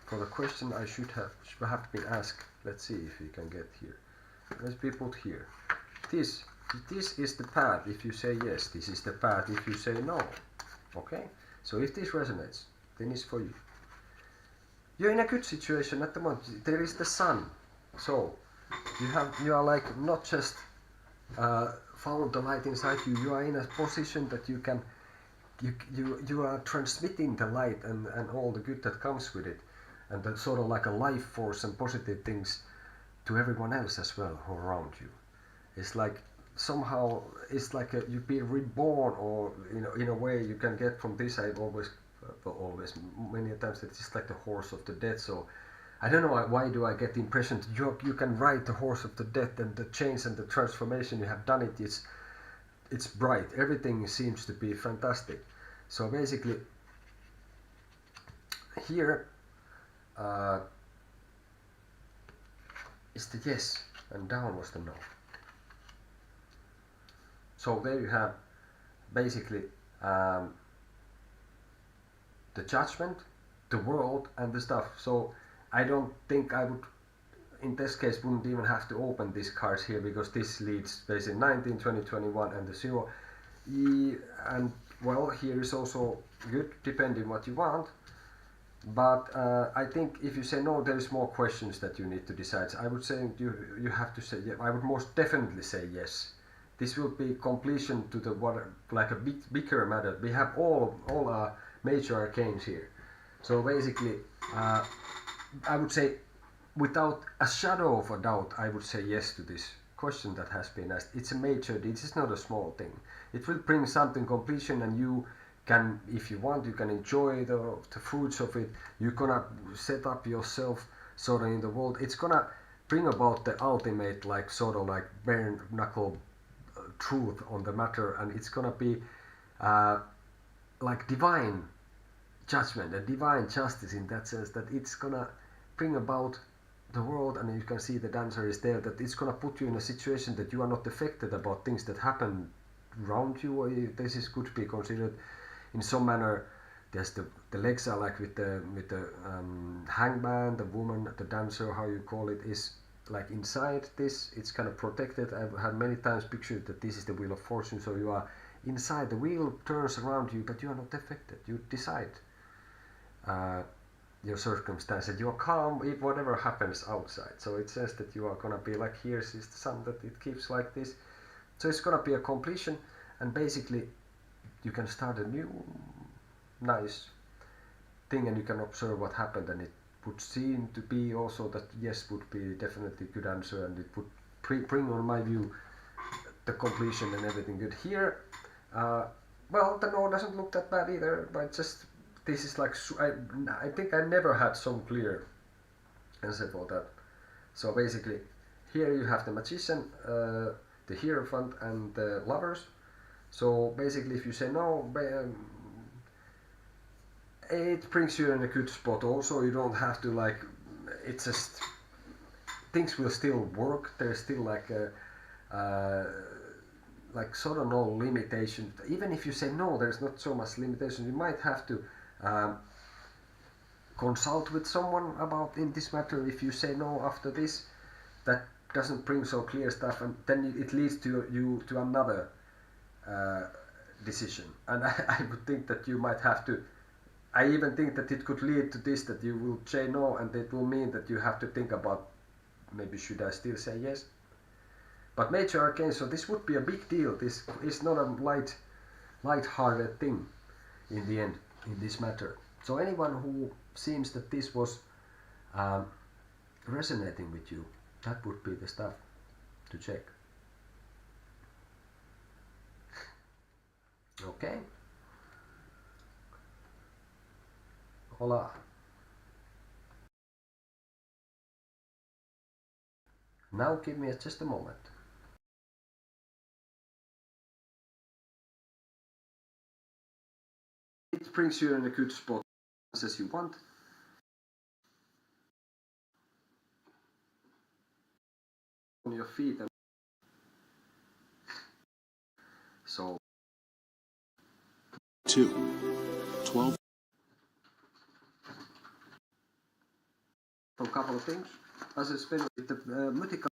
for the question I should have been asked? Let's see if we can get here. Let's be put here. This is the path if you say yes. This is the path if you say no. Okay? So if this resonates, then it's for you. You're in a good situation at the moment. There is the sun. So you are like not just found the light inside you. You are in a position that you can you are transmitting the light and all the good that comes with it, and the sort of like a life force and positive things to everyone else as well who are around you. It's like somehow it's like you be reborn, or in a way you can get from this. I've always many times that it's like the horse of the death. So I don't know why do I get the impression that you can ride the horse of the death, and the change and the transformation you have done it's bright. Everything seems to be fantastic. So basically here is the yes and down was the no. So there you have basically the judgment, the world, and the stuff. So I don't think I would, in this case, wouldn't even have to open these cards here, because this leads basically 19, 20, 21 and the 0. And well, here is also good depending what you want. But I think if you say no, there is more questions that you need to decide. I would say you have to say yes. I would most definitely say yes. This will be completion to the like a bigger matter. We have all our major arcanes here. So basically, I would say without a shadow of a doubt, I would say yes to this question that has been asked. It's a major. This is not a small thing. It will bring something completion, and you can, if you want, you can enjoy the fruits of it. You're gonna set up yourself sort of in the world. It's gonna bring about the ultimate, like sort of like bare knuckle truth on the matter, and it's gonna be like divine judgment and divine justice, in that sense that it's gonna bring about the world. And you can see the dancer is there, that it's gonna put you in a situation that you are not affected about things that happen around you. Or this is could be considered in some manner. There's the legs are like with the hangman, the woman, the dancer, how you call it, is like inside this. It's kind of protected. I've had many times pictured that this is the wheel of fortune. So you are inside, the wheel turns around you, but you are not affected. You decide your circumstances. You are calm if whatever happens outside. So it says that you are gonna be like, here's the sun, that it keeps like this. So it's gonna be a completion, and basically you can start a new nice thing, and you can observe what happened, and it would seem to be also that yes would be definitely a good answer, and it would bring on my view the completion and everything good here. Well, the no doesn't look that bad either, but just this is like I think I never had some clear answer for that. So basically here you have the magician, the hierophant, and the lovers. So basically if you say no, it brings you in a good spot. Also, you don't have to like, it's just things will still work. There's still like sort of no limitation. Even if you say no, there's not so much limitation. You might have to consult with someone about in this matter. If you say no after this, that doesn't bring so clear stuff, and then it leads to you to another decision. And I would think that you might have to. I even think that it could lead to this, that you will say no, and it will mean that you have to think about maybe should I still say yes. But major arcane, so this would be a big deal. This is not a light-hearted thing in the end in this matter. So anyone who seems that this was resonating with you, that would be the stuff to check. Okay. Hola. Now give me just a moment. It brings you in a good spot as you want. On your feet. And so 2. 12. a couple of things. As especially the mythical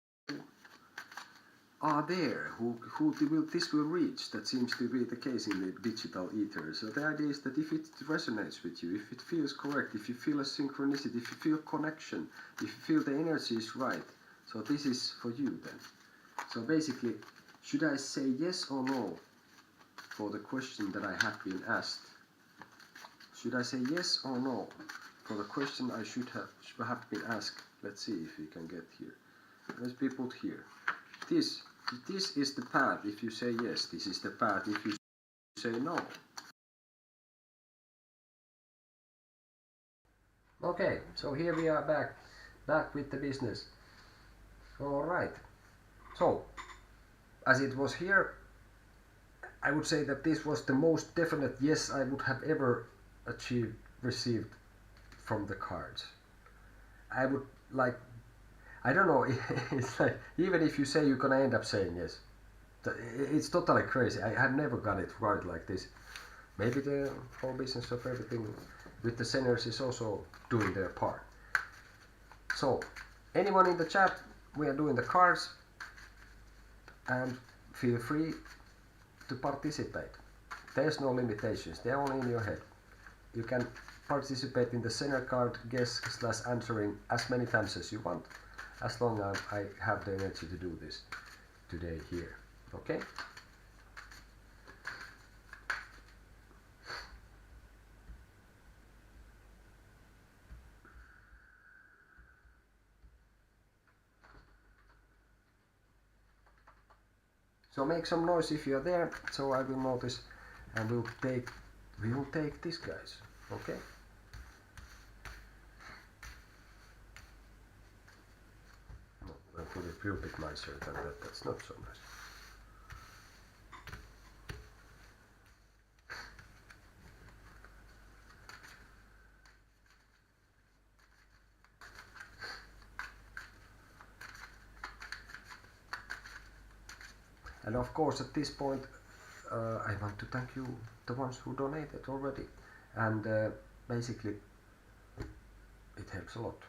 are there who this will reach. That seems to be the case in the digital ether. So the idea is that if it resonates with you, if it feels correct, if you feel a synchronicity, if you feel connection, if you feel the energy is right, so this is for you then. So basically, should I say yes or no for the question that I have been asked? Should I say yes or no for the question I should have been asked? Let's see if we can get here. Let's be put here. This is the path if you say yes. This is the path if you say no. Okay, so here we are back with the business. All right. So, as it was here, I would say that this was the most definite yes I would have ever received from the cards. I would like, I don't know, it's like, even if you say you're gonna end up saying yes, it's totally crazy. I have never got it right like this. Maybe the whole business of everything with the senders is also doing their part. So, anyone in the chat, we are doing the cards, and feel free to participate. There's no limitations, they're only in your head. You can participate in the sender card guess/answering as many times as you want, as long as I have the energy to do this today here. Okay? So make some noise if you're there, so I will notice, and we'll take these guys. Okay? No, I'll put it a little bit nicer than that. That's not so nice. And of course, at this point, I want to thank you, the ones who donated already, and basically, it helps a lot.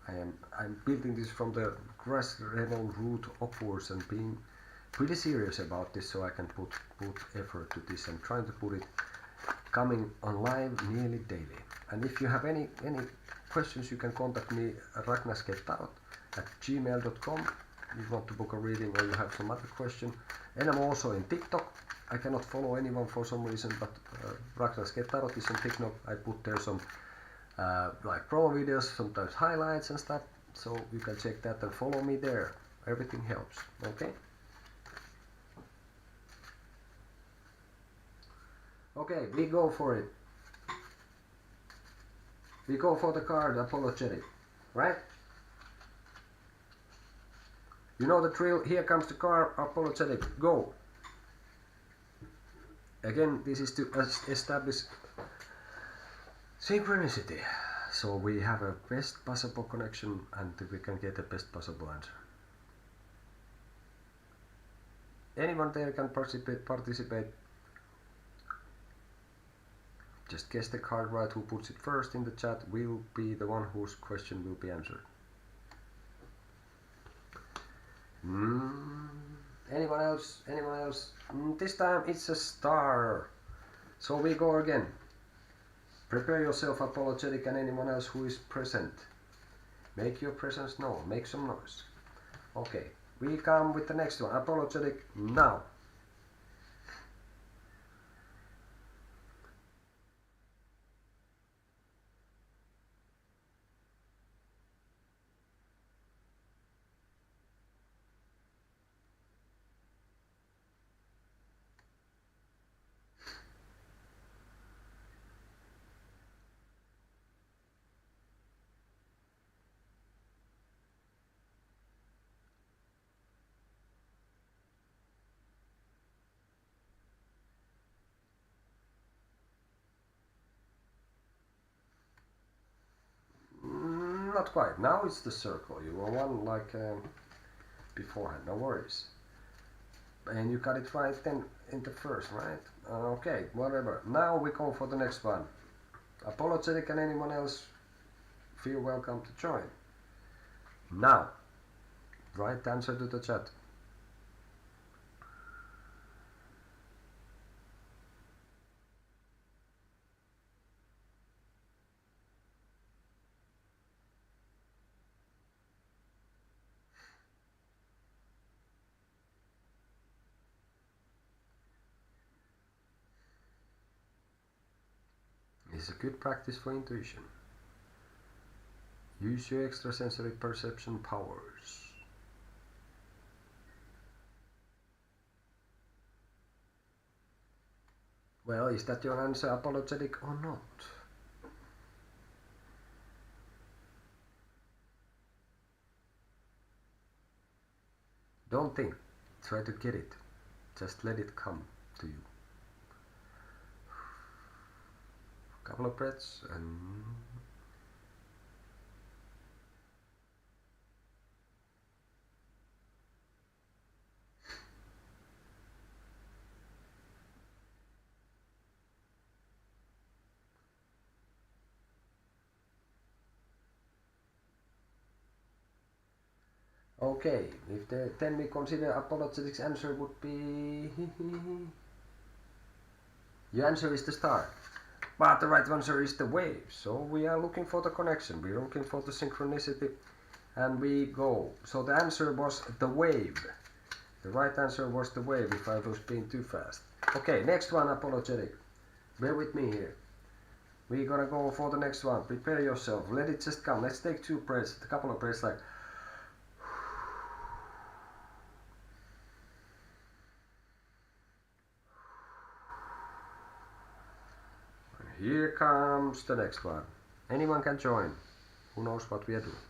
I'm building this from the grassroots root upwards and being pretty serious about this, so I can put effort to this. I'm trying to put it coming on live nearly daily. And if you have any questions, you can contact me at ragnarskettarot@gmail.com. You want to book a reading or you have some other question. And I'm also in TikTok. I cannot follow anyone for some reason, but Ragnar Skettarot is on TikTok. I put there some like promo videos, sometimes highlights and stuff, so you can check that and follow me there. Everything helps. Okay? Okay, we go for it. We go for the card apologetic, right? You know the drill. Here comes the card apologetic. Go. Again, this is to establish synchronicity, so we have a best possible connection and we can get the best possible answer. Anyone there can participate. Just guess the card right. Who puts it first in the chat will be the one whose question will be answered. Anyone else? Anyone else? This time it's a star. So we go again. Prepare yourself, apologetic, and anyone else who is present. Make your presence known. Make some noise. Okay, we come with the next one. Apologetic now. not quite. Now it's the circle. You were one like beforehand. No worries. And you got it right then in the first, right? Okay, whatever. Now we go for the next one. Apologetic and anyone else feel welcome to join. Now, write the answer to the chat. It's a good practice for intuition. Use your extrasensory perception powers. Well, is that your answer, apologetic or not? Don't think. Try to get it. Just let it come to you. Couple of breaths and okay, then we consider apologetic's answer would be your answer is the star. But the right answer is the wave. So we are looking for the connection. We are looking for the synchronicity and we go. So the answer was the wave. The right answer was the wave if I was being too fast. Okay, next one, apologetic. Bear with me here. We're gonna go for the next one. Prepare yourself. Let it just come. Let's take 2 breaths, a couple of breaths like. Here comes the next one. Anyone can join. Who knows what we are doing.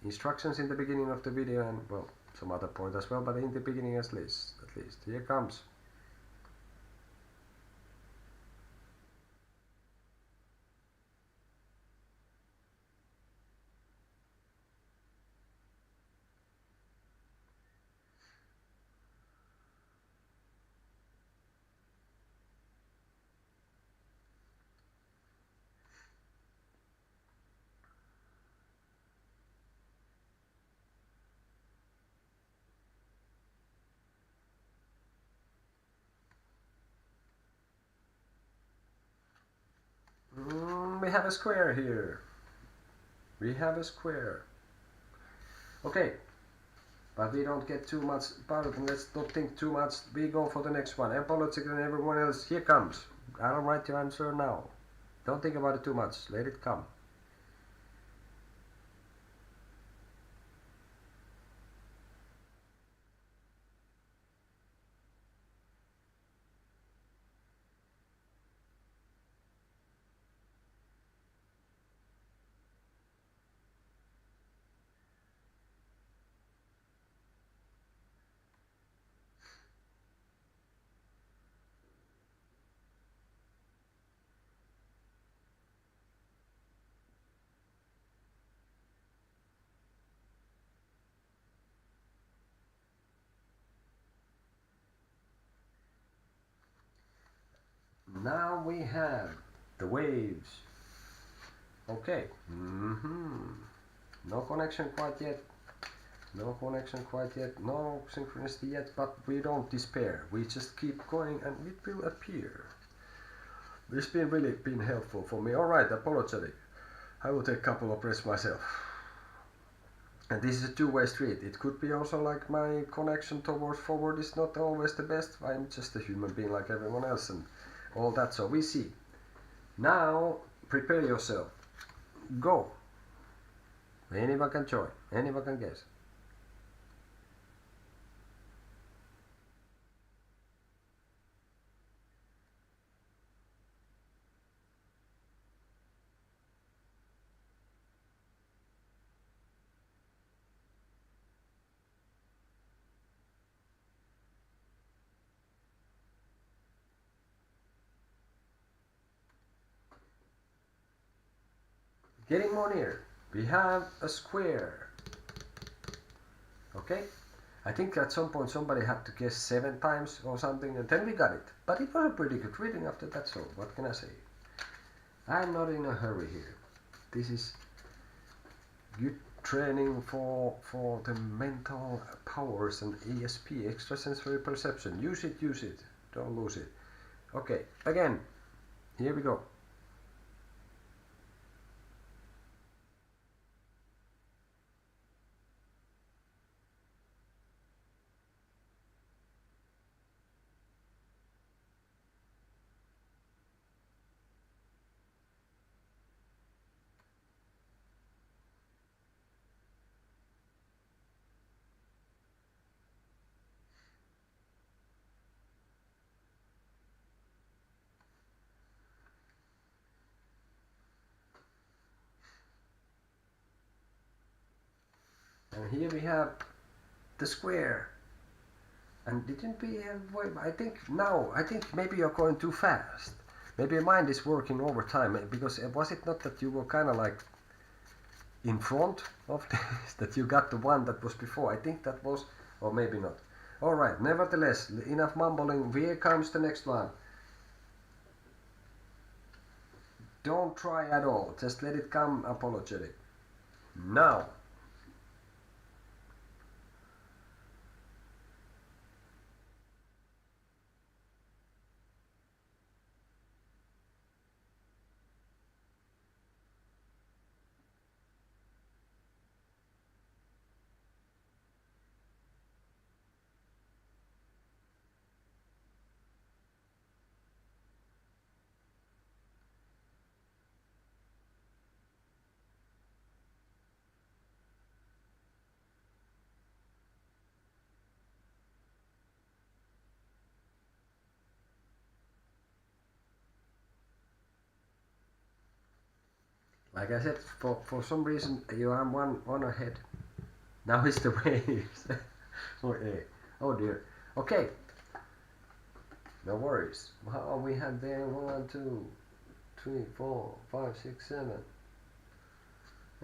Instructions in the beginning of the video and well, some other point as well, but in the beginning at least. Here comes. We have a square here. We have a square. Okay, but we don't get too much about it and let's not think too much. We go for the next one. Apologetic and everyone else, here comes. I'll write your answer now. Don't think about it too much. Let it come. Now we have the waves. Okay. No connection quite yet. No connection quite yet. No synchronicity yet, but we don't despair. We just keep going and it will appear. This has really been helpful for me. Alright, apologetic. I will take a couple of breaths myself. And this is a two-way street. It could be also like my connection towards forward is not always the best. I'm just a human being like everyone else and all that. So we see. Now, prepare yourself. Go. Anyone can join. Anyone can guess. Getting more near. We have a square. Okay, I think at some point somebody had to guess 7 times or something, and then we got it. But it was a pretty good reading after that, so what can I say? I'm not in a hurry here. This is good training for the mental powers and ESP, extrasensory perception. Use it, don't lose it. Okay, again, here we go. And here we have the square. And didn't we have, I think maybe you're going too fast. Maybe your mind is working overtime, because was it not that you were kind of like in front of this, that you got the one that was before? I think that was, or maybe not. Alright, nevertheless, enough mumbling, here comes the next one. Don't try at all, just let it come apologetic. Now. Like I said, for some reason you are one ahead. Now it's the waves. Oh dear. Okay. No worries. How we have there 1, 2, 3, 4, 5, 6, 7,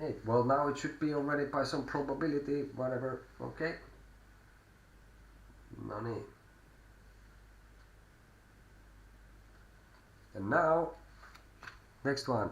8. Well, now it should be already by some probability, whatever. Okay. Money. And now, next one.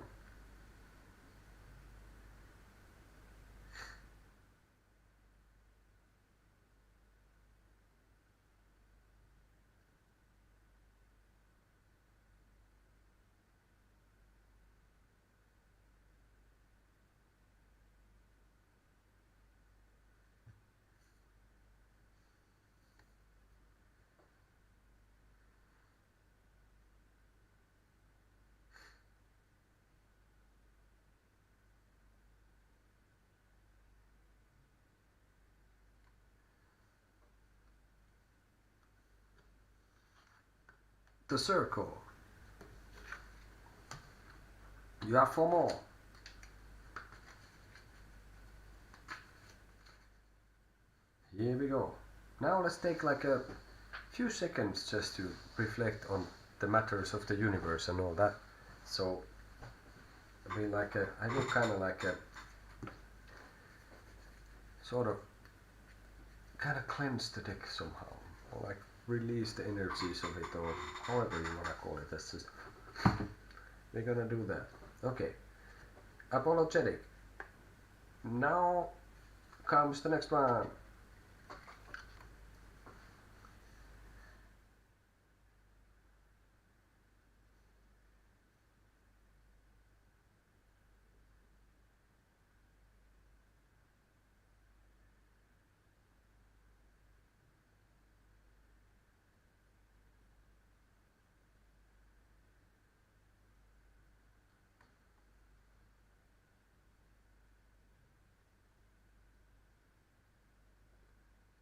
The circle. You have 4 more. Here we go. Now let's take like a few seconds just to reflect on the matters of the universe and all that. So, I mean, I will kind of like a sort of kind of cleanse the deck somehow, or like release the energies of it, or however you want to call it. That's just we're gonna do that. Okay, apologetic. Now comes the next one.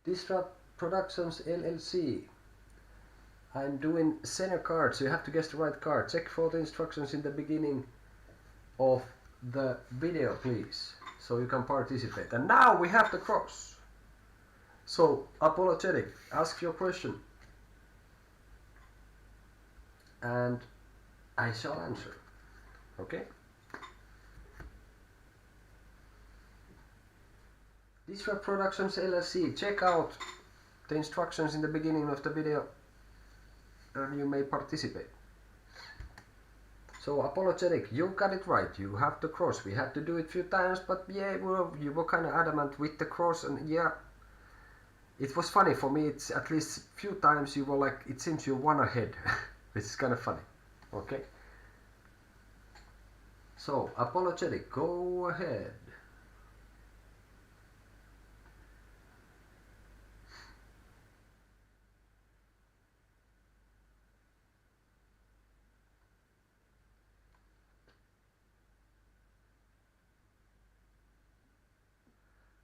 Disrupt Productions LLC. I'm doing Senior cards. You have to guess the right card. Check for the instructions in the beginning of the video, please, so you can participate. And now we have the cross. So, apologetic. Ask your question, and I shall answer. Okay? Disrupt Productions LLC. Check out the instructions in the beginning of the video and you may participate. So apologetic, you got it right, you have the cross. We had to do it a few times, but yeah, you were kind of adamant with the cross, and yeah, it was funny for me. It's at least a few times you were like, it seems you're one ahead, which is kind of funny. Okay. So apologetic, go ahead.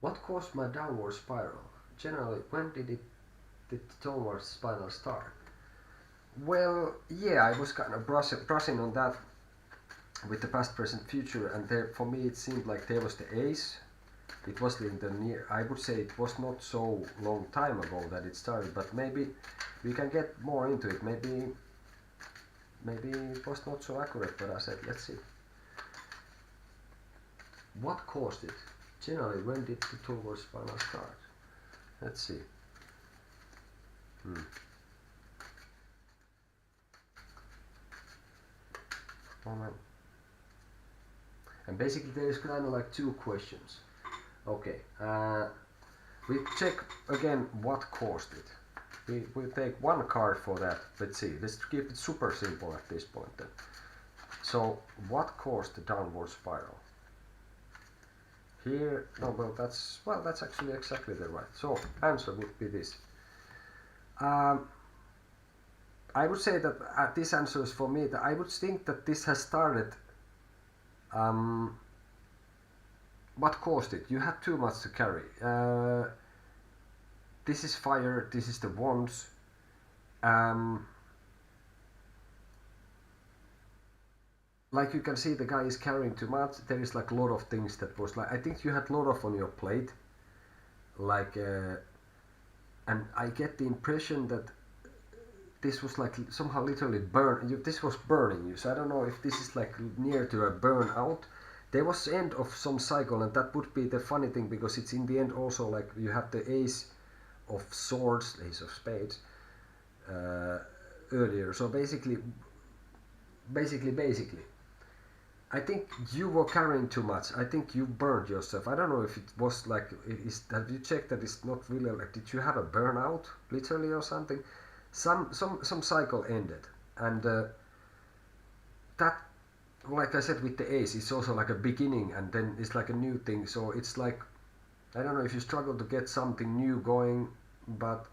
What caused my downward spiral? Generally, when did the downward spiral start? Well, yeah, I was kind of brushing on that with the past, present, future, and there, for me, it seemed like there was the ace. It was in the near. I would say it was not so long time ago that it started, but maybe we can get more into it. Maybe it was not so accurate, but I said, let's see. What caused it? Generally, when did the downward spiral start? Let's see. Moment. And basically there is kind of like two questions. Okay, we check again what caused it. We'll take one card for that. Let's see, let's keep it super simple at this point then. So what caused the downward spiral? Here, no, well that's actually exactly the right. So answer would be this. I would say that this answer is for me that I would think that this has started. What caused it? You had too much to carry. This is fire. This is the wands. Like you can see, the guy is carrying too much. There is like a lot of things that was like. I think you had a lot of on your plate. Like, and I get the impression that this was like somehow literally this was burning you, so I don't know if this is like near to a burnout. There was end of some cycle, and that would be the funny thing, because it's in the end also like you have the ace of swords, ace of spades earlier. So basically I think you were carrying too much. I think you burned yourself. I don't know if it was like, have you checked that it's not really like, did you have a burnout literally or something? Some cycle ended, and that, like I said with the ace, it's also like a beginning, and then it's like a new thing. So it's like, I don't know if you struggle to get something new going, but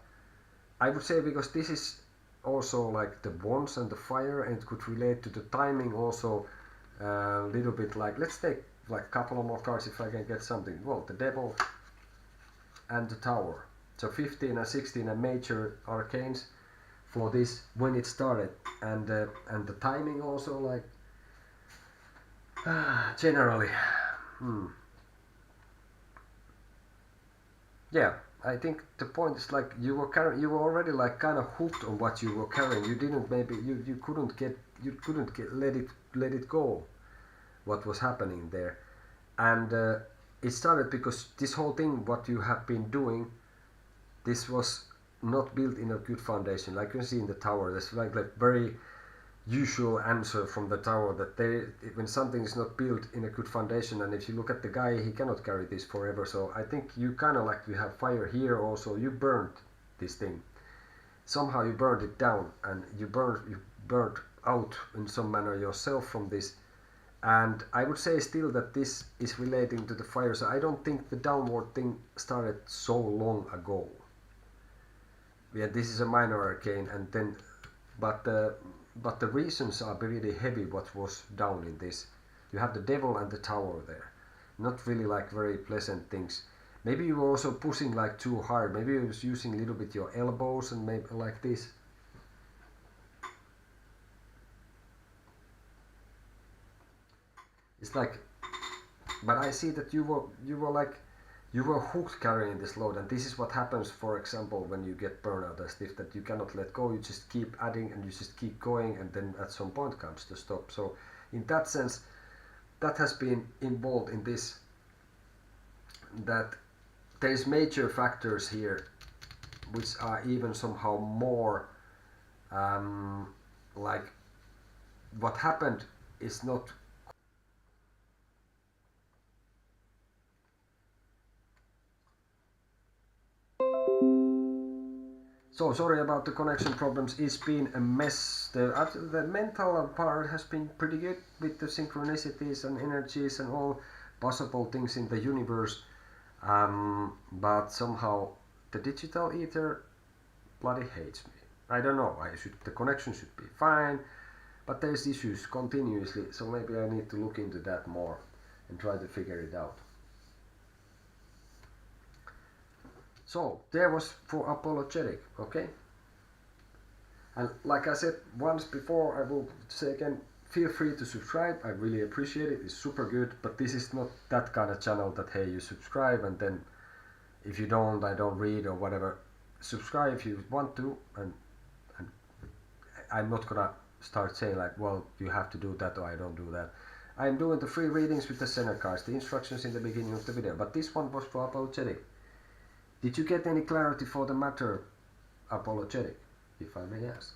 I would say, because this is also like the wands and the fire, and it could relate to the timing also a little bit. Like, let's take like a couple of more cards if I can get something. Well, the devil and the tower. So 15 and 16 are major arcanes for this when it started, and the timing also, like generally. Yeah, I think the point is like you were already like kind of hooked on what you were carrying. You didn't, maybe you couldn't get let it go what was happening there, and it started because this whole thing what you have been doing, this was not built in a good foundation. Like you can see in the tower, there's like very usual answer from the tower, that when something is not built in a good foundation, and if you look at the guy, he cannot carry this forever. So I think you kind of like, you have fire here also, you burned this thing. Somehow you burned it down, and you burned out in some manner yourself from this. And I would say still that this is relating to the fire, so I don't think the downward thing started so long ago. Yeah, this is a minor arcane, and then but the reasons are really heavy what was down in this. You have the devil and the tower there, not really like very pleasant things. Maybe you were also pushing like too hard. Maybe you was using a little bit your elbows and maybe like this. It's like, but I see that you were hooked carrying this load, and this is what happens, for example, when you get burnout and stuff, that you cannot let go. You just keep adding and you just keep going, and then at some point comes the stop. So in that sense, that has been involved in this, that there's major factors here which are even somehow more like what happened is not. So sorry about the connection problems. It's been a mess. The mental part has been pretty good with the synchronicities and energies and all possible things in the universe, but somehow the digital ether bloody hates me. I don't know. The connection should be fine, but there's issues continuously. So maybe I need to look into that more and try to figure it out. So there was for apologetic, okay? And like I said once before, I will say again, feel free to subscribe. I really appreciate it. It's super good, but this is not that kind of channel that, hey, you subscribe and then if you don't, I don't read or whatever. Subscribe if you want to, and I'm not gonna start saying like, well, you have to do that or I don't do that. I'm doing the free readings with the center cards, the instructions in the beginning of the video, but this one was for apologetic. Did you get any clarity for the matter apologetic, if I may ask?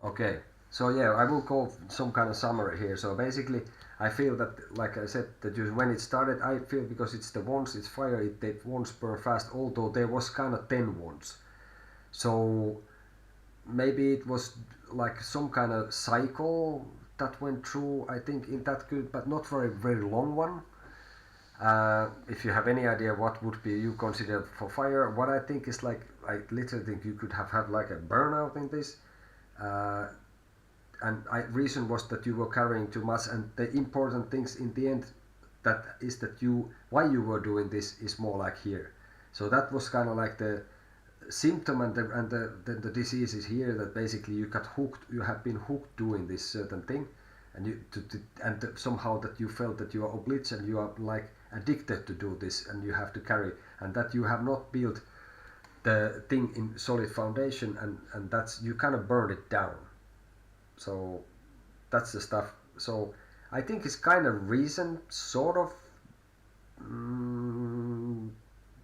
Okay, so yeah, I will go some kind of summary here. So basically, I feel that, like I said, that when it started, I feel because it's the wands, it's fire, the wands burn fast, although there was kind of 10 wands. So maybe it was like some kind of cycle that went through, I think, in that good, but not very long one. If you have any idea what would be you consider for fire, what I think is like, I literally think you could have had like a burnout in this. And reason was that you were carrying too much, and the important things in the end, that is that why you were doing this is more like here. So that was kind of like the symptom, and the disease is here, that basically you got hooked, you have been hooked doing this certain thing, and somehow that you felt that you are obliged and you are like addicted to do this, and you have to carry, and that you have not built the thing in solid foundation, and that's, you kind of burned it down. So that's the stuff. So I think it's kind of recent, sort of,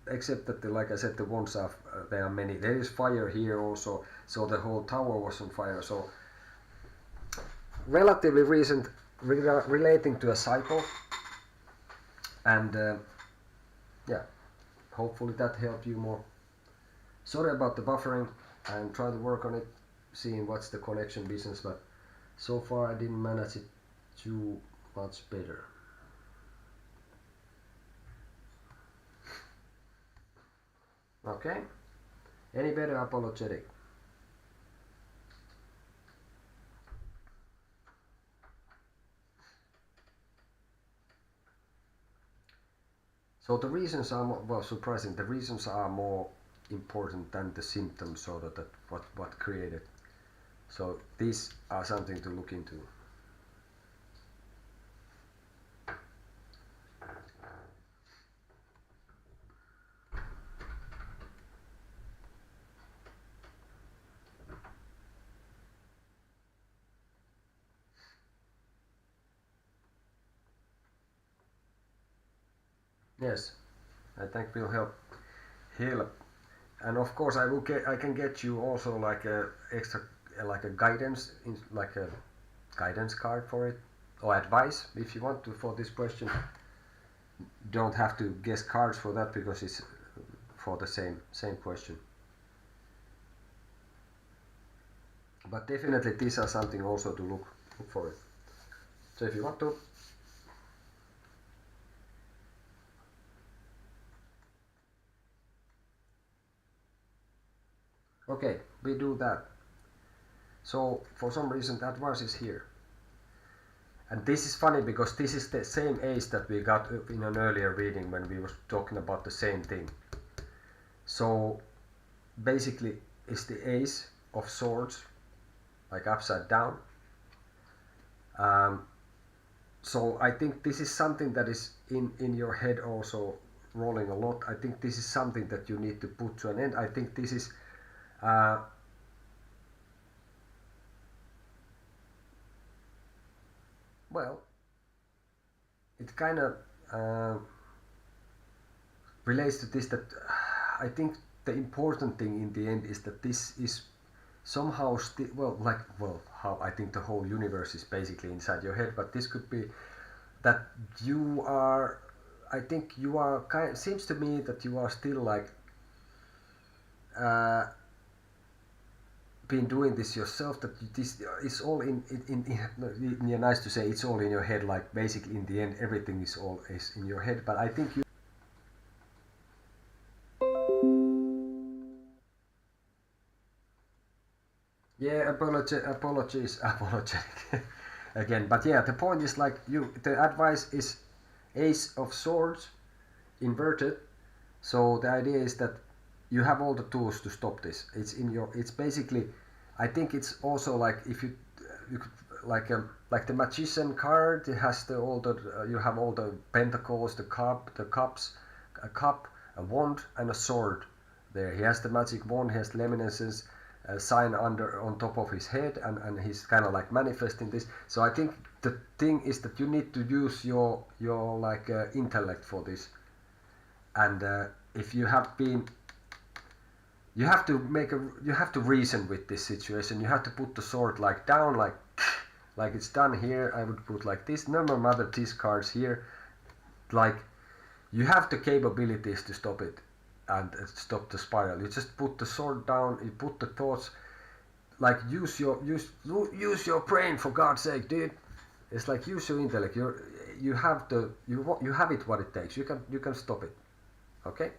except that like I said, the ones are there are many. There is fire here also, so the whole tower was on fire. So relatively recent, relating to a cycle, and yeah, hopefully that helped you more. Sorry about the buffering. I'm trying to work on it, seeing what's the connection business, but so far I didn't manage it too much better. Okay, any better apologetic? So the reasons are more, well, surprising, the reasons are more important than the symptoms, so that what created. So these are something to look into. Yes, I think will help. And of course I can get you also like a extra, like a guidance, like a guidance card for it, or advice if you want to for this question. Don't have to guess cards for that, because it's for the same question. But definitely these are something also to look for it. So if you want to. Okay, we do that. So for some reason the advice is here. And this is funny because this is the same ace that we got in an earlier reading when we were talking about the same thing. So basically it's the ace of swords, like upside down. So I think this is something that is in your head also rolling a lot. I think this is something that you need to put to an end. I think this is well, it kind of relates to this, that I think the important thing in the end is that this is somehow still, how I think the whole universe is basically inside your head, but this could be that you are, I think you are seems to me that you are still like been doing this yourself, that this is all yeah, nice to say it's all in your head, like basically in the end everything is in your head, but I think you yeah, apologies apologetic again, but yeah, the point is like the advice is Ace of Swords inverted. So the idea is that you have all the tools to stop this. It's basically, I think it's also like if you could, like the magician card, it has you have all the pentacles, the cups, a cup, a wand, and a sword. There, he has the magic wand, he has luminescence, a sign on top of his head, and he's kind of like manifesting this. So I think the thing is that you need to use your intellect for this, and if you have been, you have to you have to reason with this situation. You have to put the sword like down, like it's done here. I would put like this, no matter these cards here, like you have the capabilities to stop it and stop the spiral. You just put the sword down, you put the thoughts, like use your brain, for God's sake, dude. It's like use your intellect. You have it what it takes. You can stop it. Okay?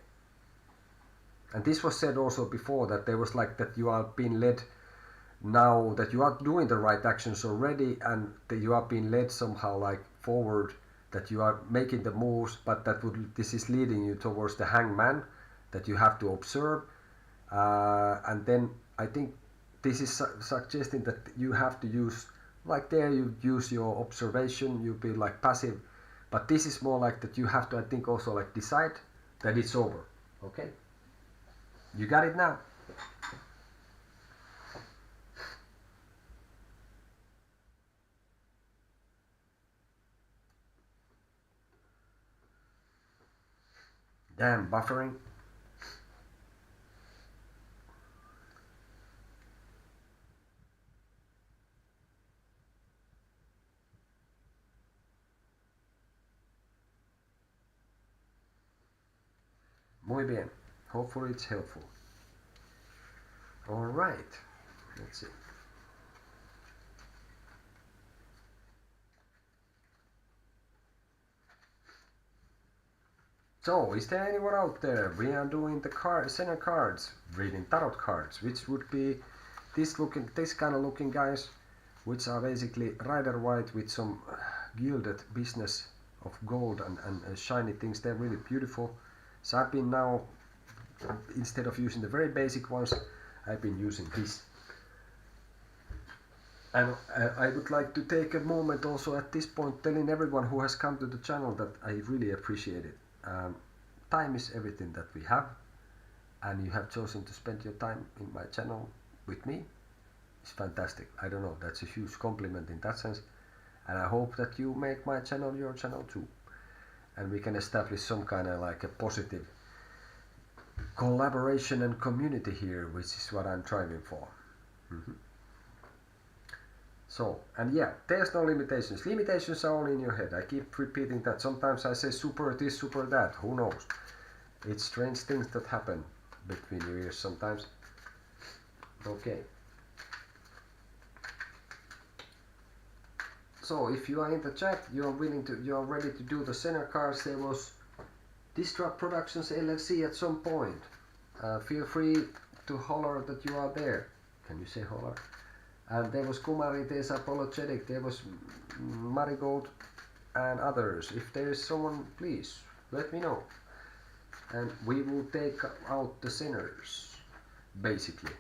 And this was said also before, that there was like that you are being led now, that you are doing the right actions already, and that you are being led somehow like forward, that you are making the moves, but this is leading you towards the hangman that you have to observe, and then I think this is suggesting that you have to use, like there you use your observation, you be like passive, but this is more like that you have to, I think, also like decide that it's over. Okay, you got it now. Damn, buffering. Muy bien. Hopefully it's helpful. All right. Let's see. So, is there anyone out there? We are doing the center cards, reading tarot cards, which would be this kind of looking guys, which are basically rider white with some gilded business of gold and shiny things. They're really beautiful. So I've been now, instead of using the very basic ones, I've been using this. And I would like to take a moment also at this point telling everyone who has come to the channel that I really appreciate it. Time is everything that we have, and you have chosen to spend your time in my channel with me. It's fantastic. I don't know, that's a huge compliment in that sense, and I hope that you make my channel your channel too, and we can establish some kind of like a positive collaboration and community here, which is what I'm striving for. So, and yeah, there's no limitations. Limitations are only in your head. I keep repeating that. Sometimes I say super this, super that. Who knows? It's strange things that happen between your ears sometimes. Okay. So, if you are in the chat, you are ready to do the center cards. There was Distrap Productions LLC at some point. Feel free to holler that you are there. Can you say holler? And there was Kumari, there's Apologetic, there was Marigold and others. If there is someone, please let me know. And we will take out the sinners, basically.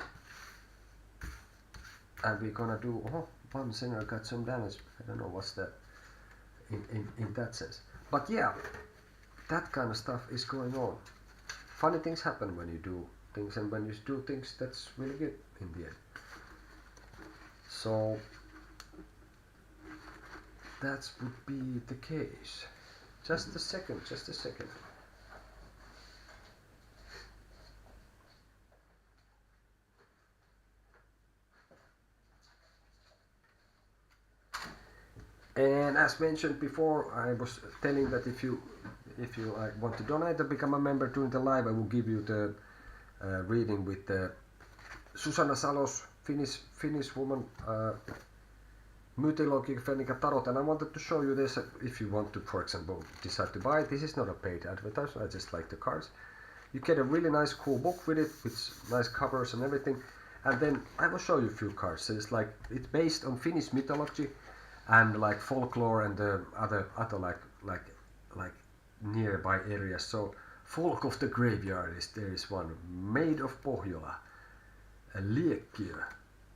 And we're gonna do, one center got some damage. I don't know what's that in that sense. But yeah, that kind of stuff is going on. Funny things happen when you do things, and when you do things, that's really good in the end. So that would be the case. Just a second, just a second. And as mentioned before, I was telling that if you want to donate or become a member during the live, I will give you the reading with Susanna Salos, Finnish woman, mythologic Fennica Tarot, and I wanted to show you this if you want to, for example, decide to buy it. This is not a paid advertisement, I just like the cards. You get a really nice cool book with it, with nice covers and everything, and then I will show you a few cards. So it's based on Finnish mythology and like folklore and other like nearby areas. So Folk of the Graveyard there is one, Maid of Pohjola, Liekkiö,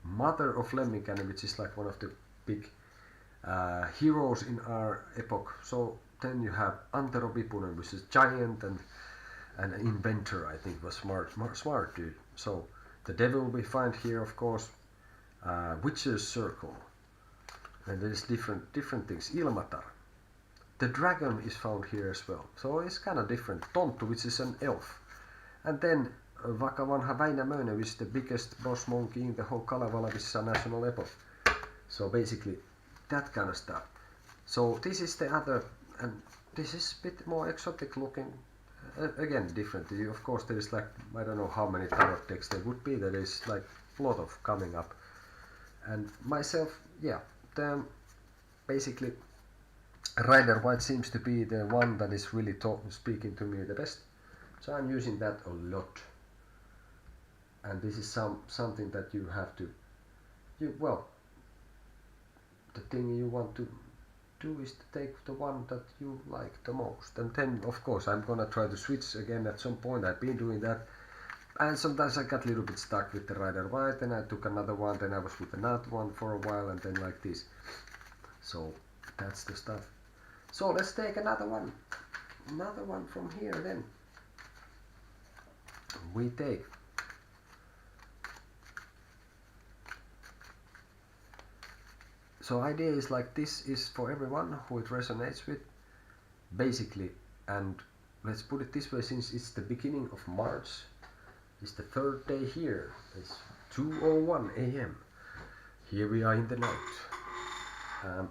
Mother of Lemminkäinen, which is like one of the big heroes in our epoch. So then you have Antero Vipunen, which is giant and an inventor, I think, was smart dude. So the devil we find here, of course, Witcher's Circle, and there's different things. Ilmatar, the dragon is found here as well, so it's kind of different. Tonttu, which is an elf, and then Vakavanha Väinämöinen, which is the biggest boss monkey in the whole Kalevala national epoch. So basically that kind of stuff. So this is the other, and this is a bit more exotic looking. Again, different. Of course, there is like, I don't know how many tarot decks there would be. There is like a lot of coming up. And myself, yeah, basically Rider White seems to be the one that is really speaking to me the best. So I'm using that a lot. And this is something that you have to, well, the thing you want to do is to take the one that you like the most, and then of course I'm gonna try to switch again at some point. I've been doing that, and sometimes I got a little bit stuck with the Rider White, and I took another one, then I was with another one for a while, and then like this. So that's the stuff. So let's take another one from here. Then we take so idea is like, this is for everyone who it resonates with, basically. And let's put it this way, since it's the beginning of March, it's the third day here, it's 2:01 a.m. Here we are in the night.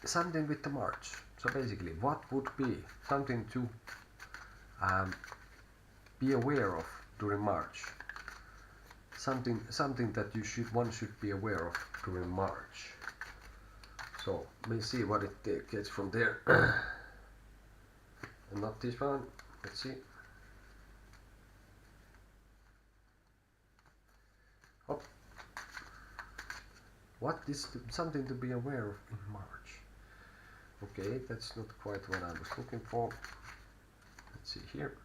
Something with the March. So basically, what would be something to be aware of during March? Something that one should be aware of during March. So let's see what it gets from there. And not this one. Let's see. Oh. What is something to be aware of in March? Okay, that's not quite what I was looking for. Let's see here.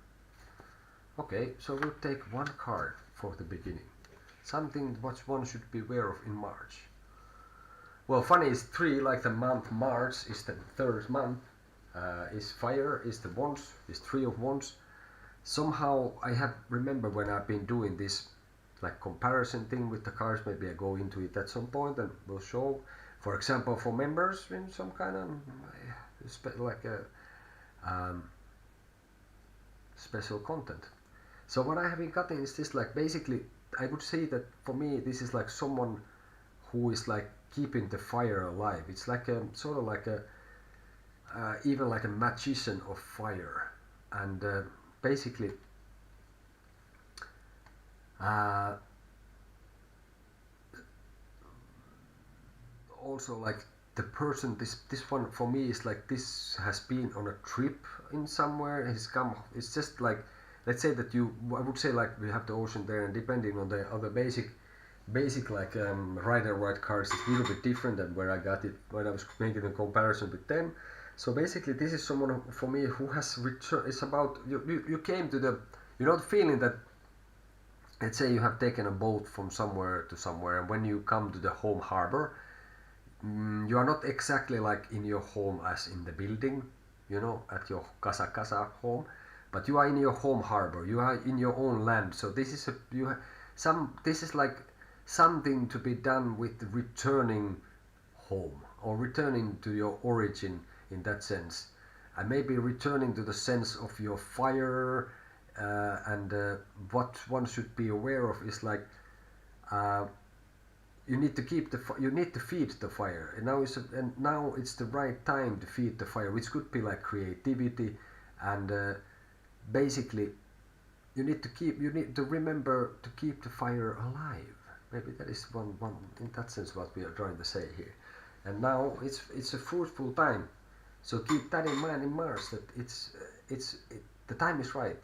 Okay, so we'll take one card for the beginning. Something what one should be aware of in March. Well, funny is 3, like the month March is the third month. Is fire, is the wands, is 3 of wands. Somehow I have remember when I've been doing this like comparison thing with the cards. Maybe I go into it at some point and will show, for example, for members in some kind of like a special content. So what I have been cutting is this, like basically I would say that for me this is like someone who is like keeping the fire alive. It's like a sort of like a even like a magician of fire, and basically also like the person, this one for me is like, this has been on a trip in somewhere, he's come, it's just like, let's say that I would say like we have the ocean there, and depending on the other basic like Rider White cards, it's a little bit different than where I got it when I was making a comparison with them. So basically this is someone for me who has returned. It's about you came to the, feeling that let's say you have taken a boat from somewhere to somewhere, and when you come to the home harbor, you are not exactly like in your home as in the building, you know, at your casa home, but you are in your home harbor. You are in your own land. So this is this is like something to be done with returning home or returning to your origin in that sense, and maybe returning to the sense of your fire. And what one should be aware of is like uh, you need to keep you need to feed the fire, and now it's the right time to feed the fire, which could be like creativity, and basically you need to remember to keep the fire alive. Maybe that is one in that sense what we are trying to say here. And now it's a fruitful time, so keep that in mind in Mars, that the time is right.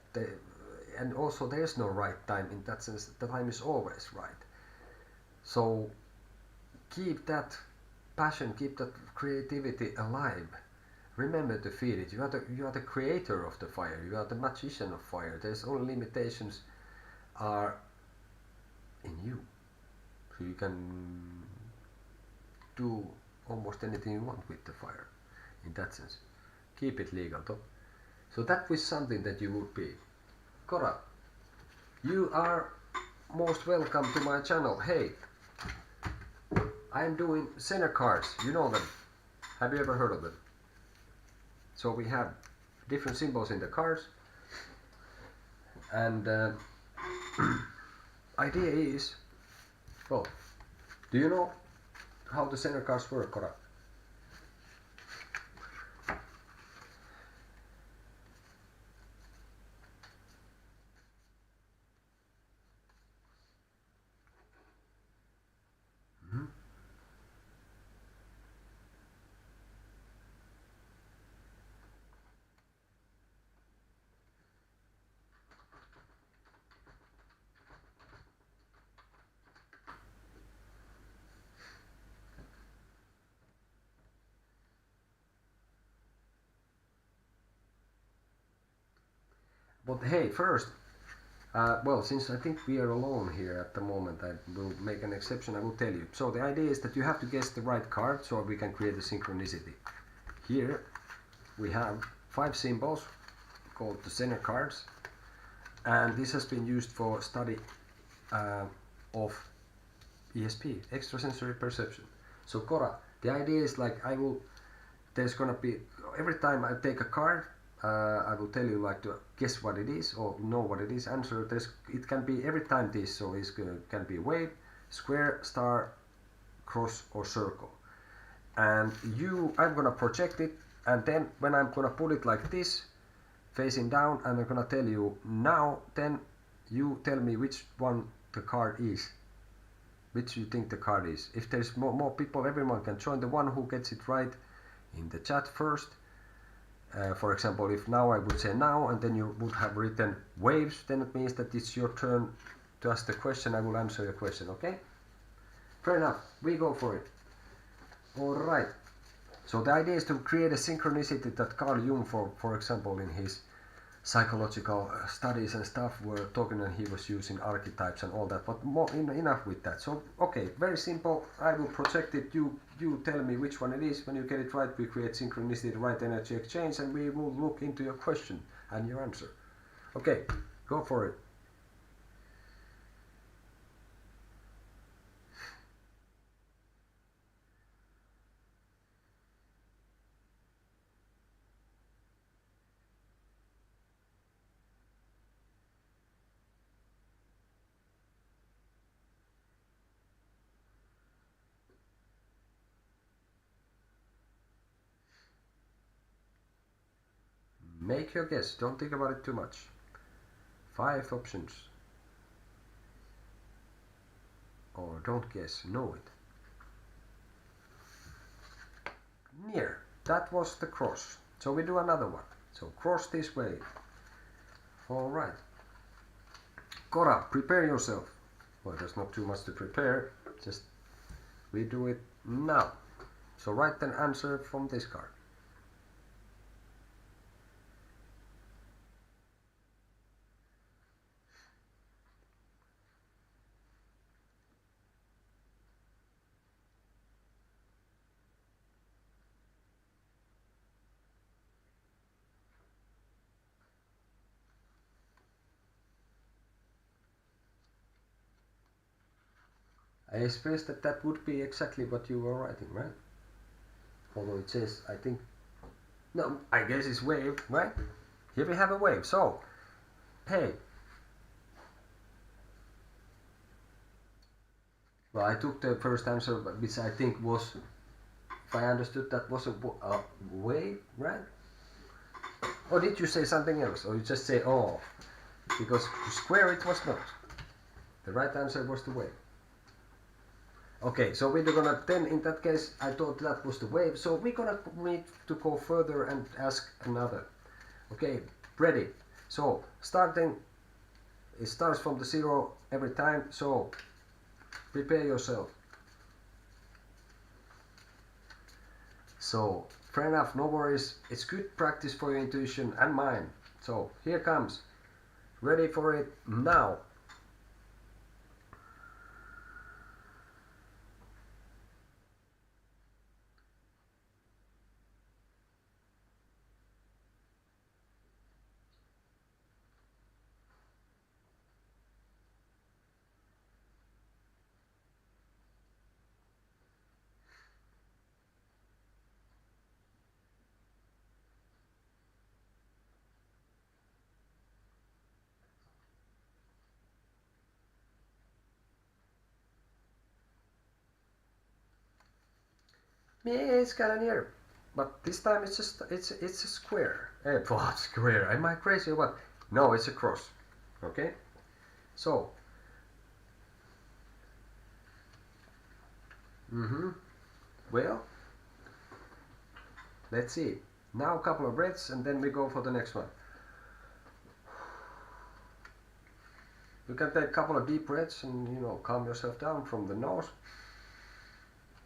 And also there is no right time in that sense. The time is always right. So keep that passion, keep that creativity alive. Remember to feed it. You are the creator of the fire. You are the magician of fire. There's only limitations are in you. So you can do almost anything you want with the fire. In that sense, keep it legal, though. So that was something that you would be. Cora, you are most welcome to my channel. Hey, I'm doing center cards. You know them. Have you ever heard of them? So we have different symbols in the cards, and idea is, well, do you know how the center cards work, Cora? But hey, first, well, since I think we are alone here at the moment, I will make an exception. I will tell you. So the idea is that you have to guess the right card so we can create a synchronicity. Here we have 5 symbols called the center cards, and this has been used for study of ESP, extrasensory perception. So Cora, the idea is like there's gonna be, every time I take a card, I will tell you like to guess what it is or know what it is, answer. It can be every time this, so it can be wave, square, star, cross or circle. And I'm gonna project it, and then when I'm gonna put it like this, facing down, and I'm gonna tell you now, then you tell me which one the card is. Which you think the card is. If there's more people, everyone can join. The one who gets it right in the chat first. For example, if now I would say now, and then you would have written waves, then it means that it's your turn to ask the question. I will answer your question, okay? Fair enough, we go for it. Alright, so the idea is to create a synchronicity that Carl Jung, for example, in his psychological studies and stuff were talking, and he was using archetypes and all that, but enough with that. So okay, very simple. I will project it, you tell me which one it is. When you get it right, we create synchronicity, right energy exchange, and we will look into your question and your answer. Okay, go for it. Make your guess, don't think about it too much. 5 options. Or don't guess, know it. Near, that was the cross. So we do another one. So cross this way. Alright. Cora, prepare yourself. Well, there's not too much to prepare, just we do it now. So write an answer from this card. I suppose that that would be exactly what you were writing, right? Although it says, I think, no, I guess it's wave, right? Here we have a wave. So, hey. Well, I took the first answer, which I think was, if I understood, that was a wave, right? Or did you say something else? Or you just say, oh, because square it was not. The right answer was the wave. Okay, so we're gonna, then in that case, I thought that was the wave, so we're gonna need to go further and ask another. Okay, ready. So, starting, it starts from the 0 every time, so prepare yourself. So, fair enough, no worries. It's good practice for your intuition and mine. So, here comes. Ready for it now. Yeah, it's kind of near, but this time it's just it's a square. What square? Am I crazy or what? No, it's a cross. Okay, so well, let's see. Now a couple of breaths and then we go for the next one. You can take a couple of deep breaths and calm yourself down from the nose,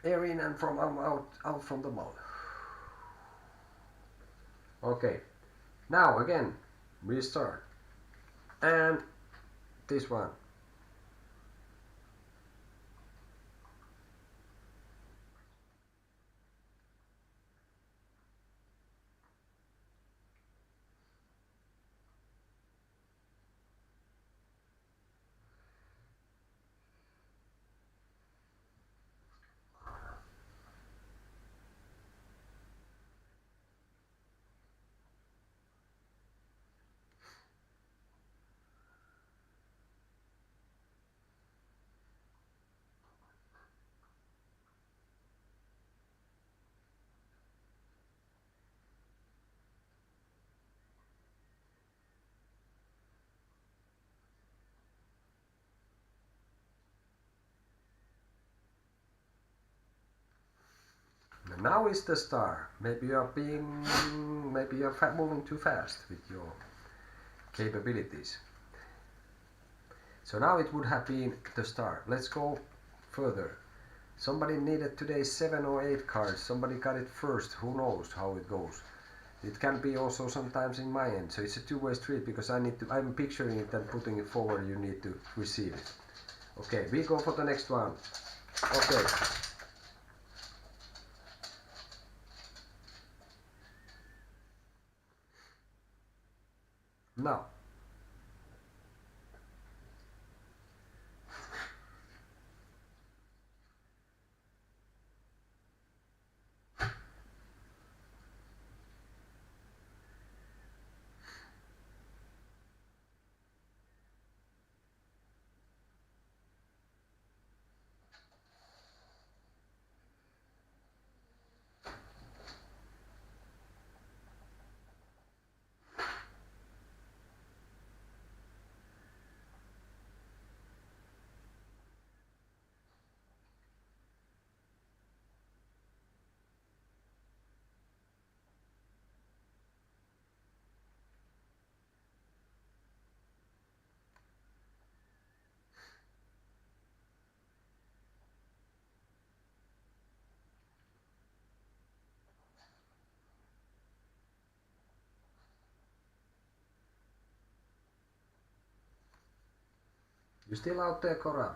air in and from out from the mouth. Okay, now again, restart. And this one. Now is the star. Maybe you're moving too fast with your capabilities. So now it would have been the star. Let's go further. Somebody needed today 7 or 8 cards. Somebody got it first. Who knows how it goes? It can be also sometimes in my end. So it's a two-way street because I'm picturing it and putting it forward. You need to receive it. Okay, we go for the next one. Okay. Now. You still out there, Cora?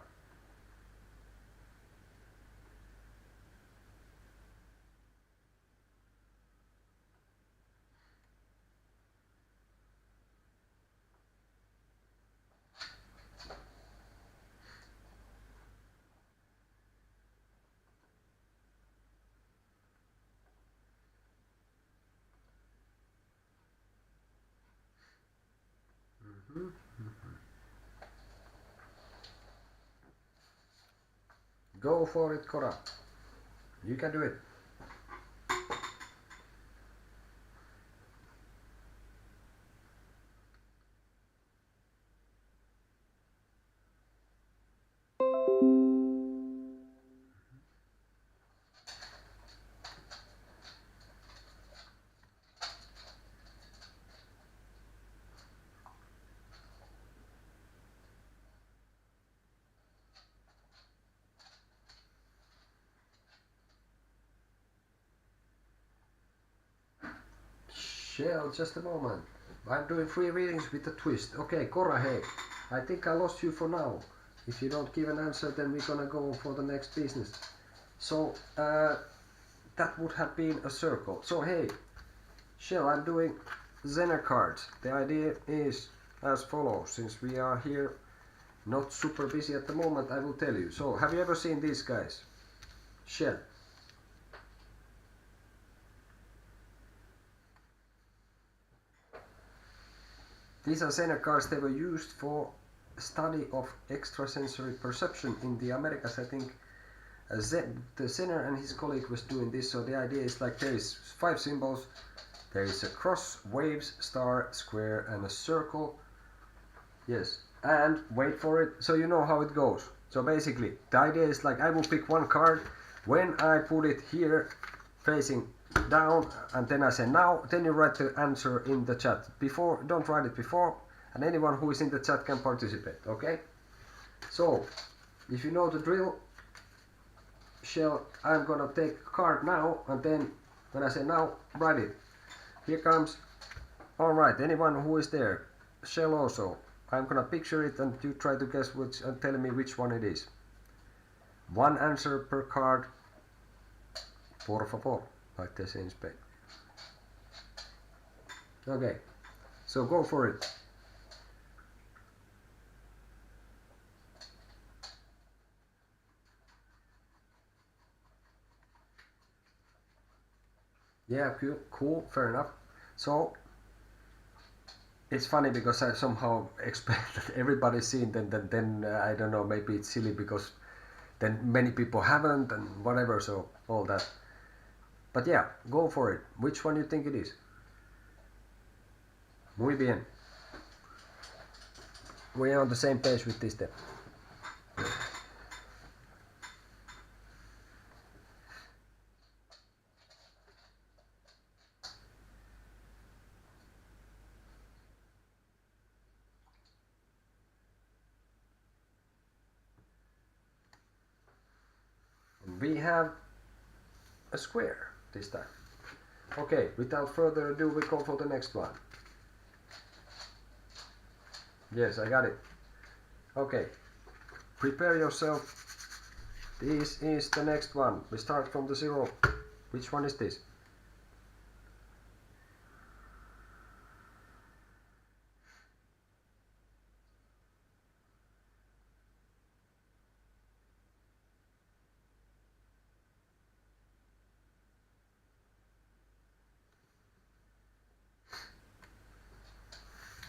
Go for it, Cora. You can do it. Shell, just a moment. I'm doing free readings with a twist. Okay, Cora, hey. I think I lost you for now. If you don't give an answer, then we're gonna go for the next business. So, that would have been a circle. So, hey, Shell, I'm doing Zener cards. The idea is as follows. Since we are here not super busy at the moment, I will tell you. So, have you ever seen these guys? Shell. These are Zener cards. They were used for study of extrasensory perception in the Americas. I think the Zener and his colleague was doing this. So the idea is like there is 5 symbols. There is a cross, waves, star, square, and a circle. Yes, and wait for it. So you know how it goes. So basically, the idea is like I will pick one card. When I put it here, facing down, and then I say now, then you write the answer in the chat. Before, don't write it before, and anyone who is in the chat can participate, okay? So, if you know the drill, Shell, I'm gonna take a card now, and then when I say now, write it. Here comes, alright, anyone who is there, Shell also. I'm gonna picture it and you try to guess which, and tell me which one it is. One answer per card, por favor, like they say in Spain. Okay, so go for it. Yeah, cool, fair enough. So, it's funny because I somehow expect that everybody's seen, then I don't know, maybe it's silly because then many people haven't and whatever, so all that. But yeah, go for it. Which one you think it is? Muy bien. We are on the same page with this step. We have a square this time. Okay, without further ado, we go for the next one. Yes, I got it. Okay, prepare yourself. This is the next one. We start from the 0. Which one is this?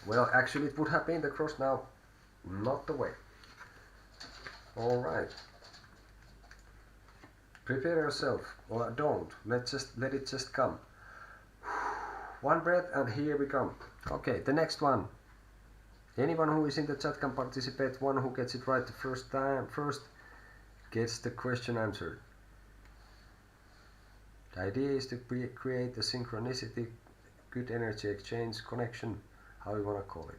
Well, actually it would have been the cross now, not the way. Alright. Prepare yourself, or don't. Let it just come. One breath and here we come. Okay, the next one. Anyone who is in the chat can participate. One who gets it right the first time first gets the question answered. The idea is to create a synchronicity, good energy exchange, connection, how you want to call it.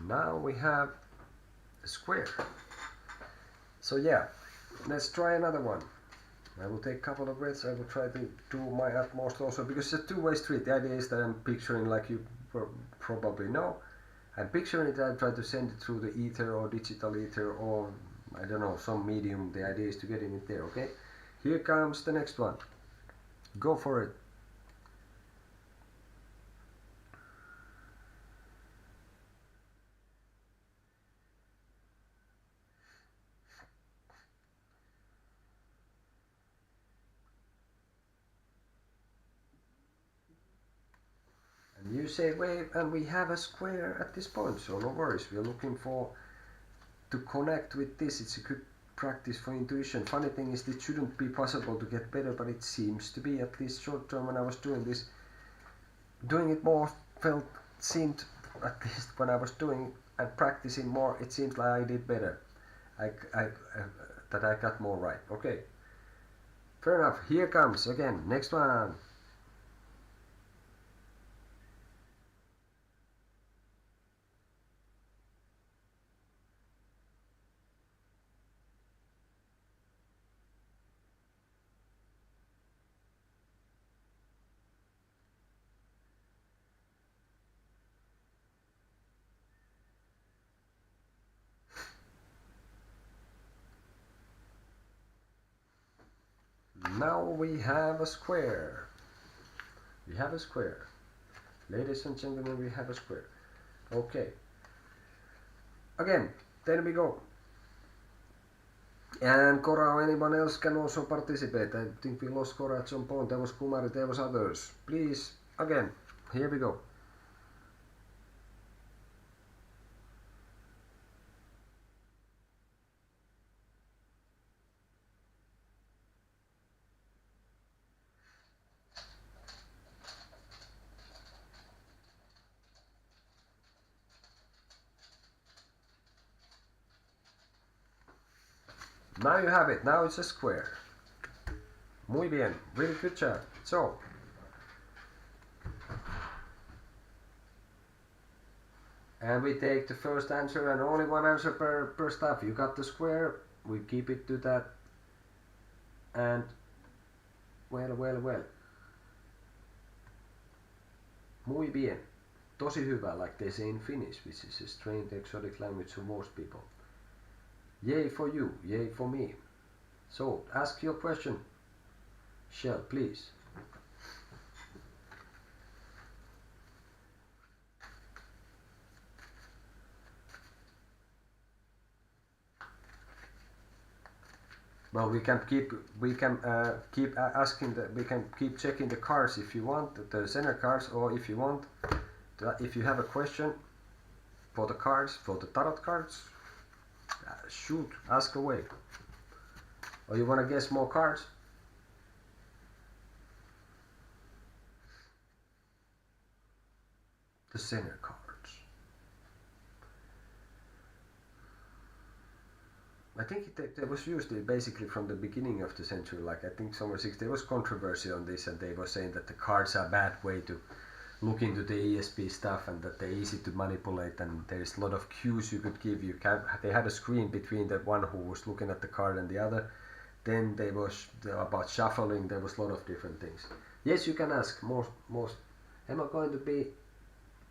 Now we have a square. So yeah, let's try another one. I will take a couple of breaths. I will try to do my utmost also, because it's a two-way street. The idea is that I'm picturing, like you probably know, I'm picturing it. I try to send it through the ether or digital ether or I don't know, some medium. The idea is to get it there. Okay, here comes the next one. Go for it. – You say wait, and we have a square at this point, so no worries. We're looking for to connect with this. It's a good practice for intuition. Funny thing is, it shouldn't be possible to get better, but it seems to be, at least short term. When I was doing this, doing it more, seemed, at least when I was doing and practicing more, it seemed like I did better. That I got more right. Okay, fair enough. Here comes again. Next one. Now we have a square. We have a square. Ladies and gentlemen, we have a square. Okay. Again, there we go. And Cora or anyone else can also participate. I think we lost Cora at some point. There was Kumari, there was others. Please, again, here we go. Now you have it. Now it's a square. Muy bien. Really good job. So, and we take the first answer and only one answer per stuff. You got the square. We keep it to that. And well. Muy bien. Tosi hyvä, like they say in Finnish, which is a strange exotic language to most people. Yay for you, yay for me. So, ask your question, Shell, please. Well, we can keep asking we can keep checking the cards if you want, the center cards, or if you want, if you have a question for the cards, for the tarot cards. Shoot, ask away. Or you want to guess more cards? The center cards. I think it was used basically from the beginning of the century. Like I think somewhere there was controversy on this, and they were saying that the cards are a bad way to look into the ESP stuff, and that they're easy to manipulate, and there's a lot of cues you could give. They had a screen between the one who was looking at the card and the other. Then there was about shuffling. There was a lot of different things. Yes, you can ask most.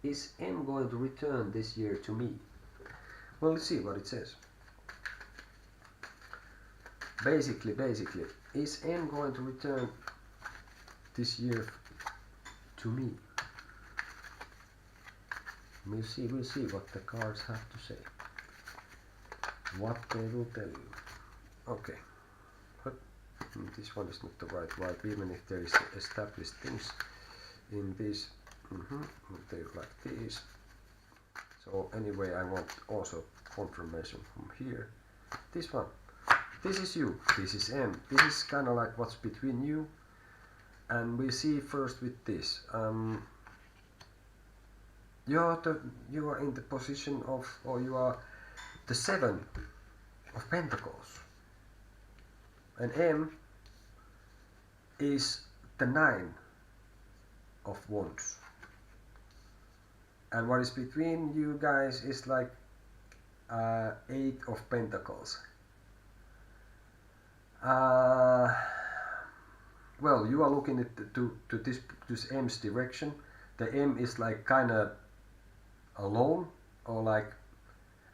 Is M going to return this year to me? Well, let's see what it says. Basically, is M going to return this year to me? We'll see what the cards have to say. What they will tell you. Okay. But this one is not the right vibe, even if there is established things in this. They like this. So anyway, I want also confirmation from here. This one. This is you. This is M. This is kind of like what's between you. And we see first with this. You are in the position of, or you are the 7 of Pentacles, and M is the 9 of Wands, and what is between you guys is like 8 of Pentacles. Well, you are looking at to this M's direction. The M is like kind of alone, or like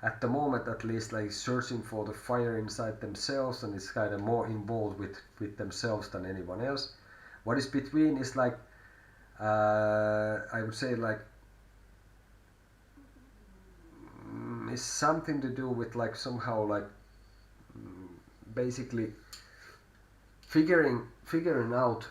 at the moment at least, like searching for the fire inside themselves, and it's kind of more involved with themselves than anyone else. What is between is like I would say like is something to do with like somehow like basically figuring out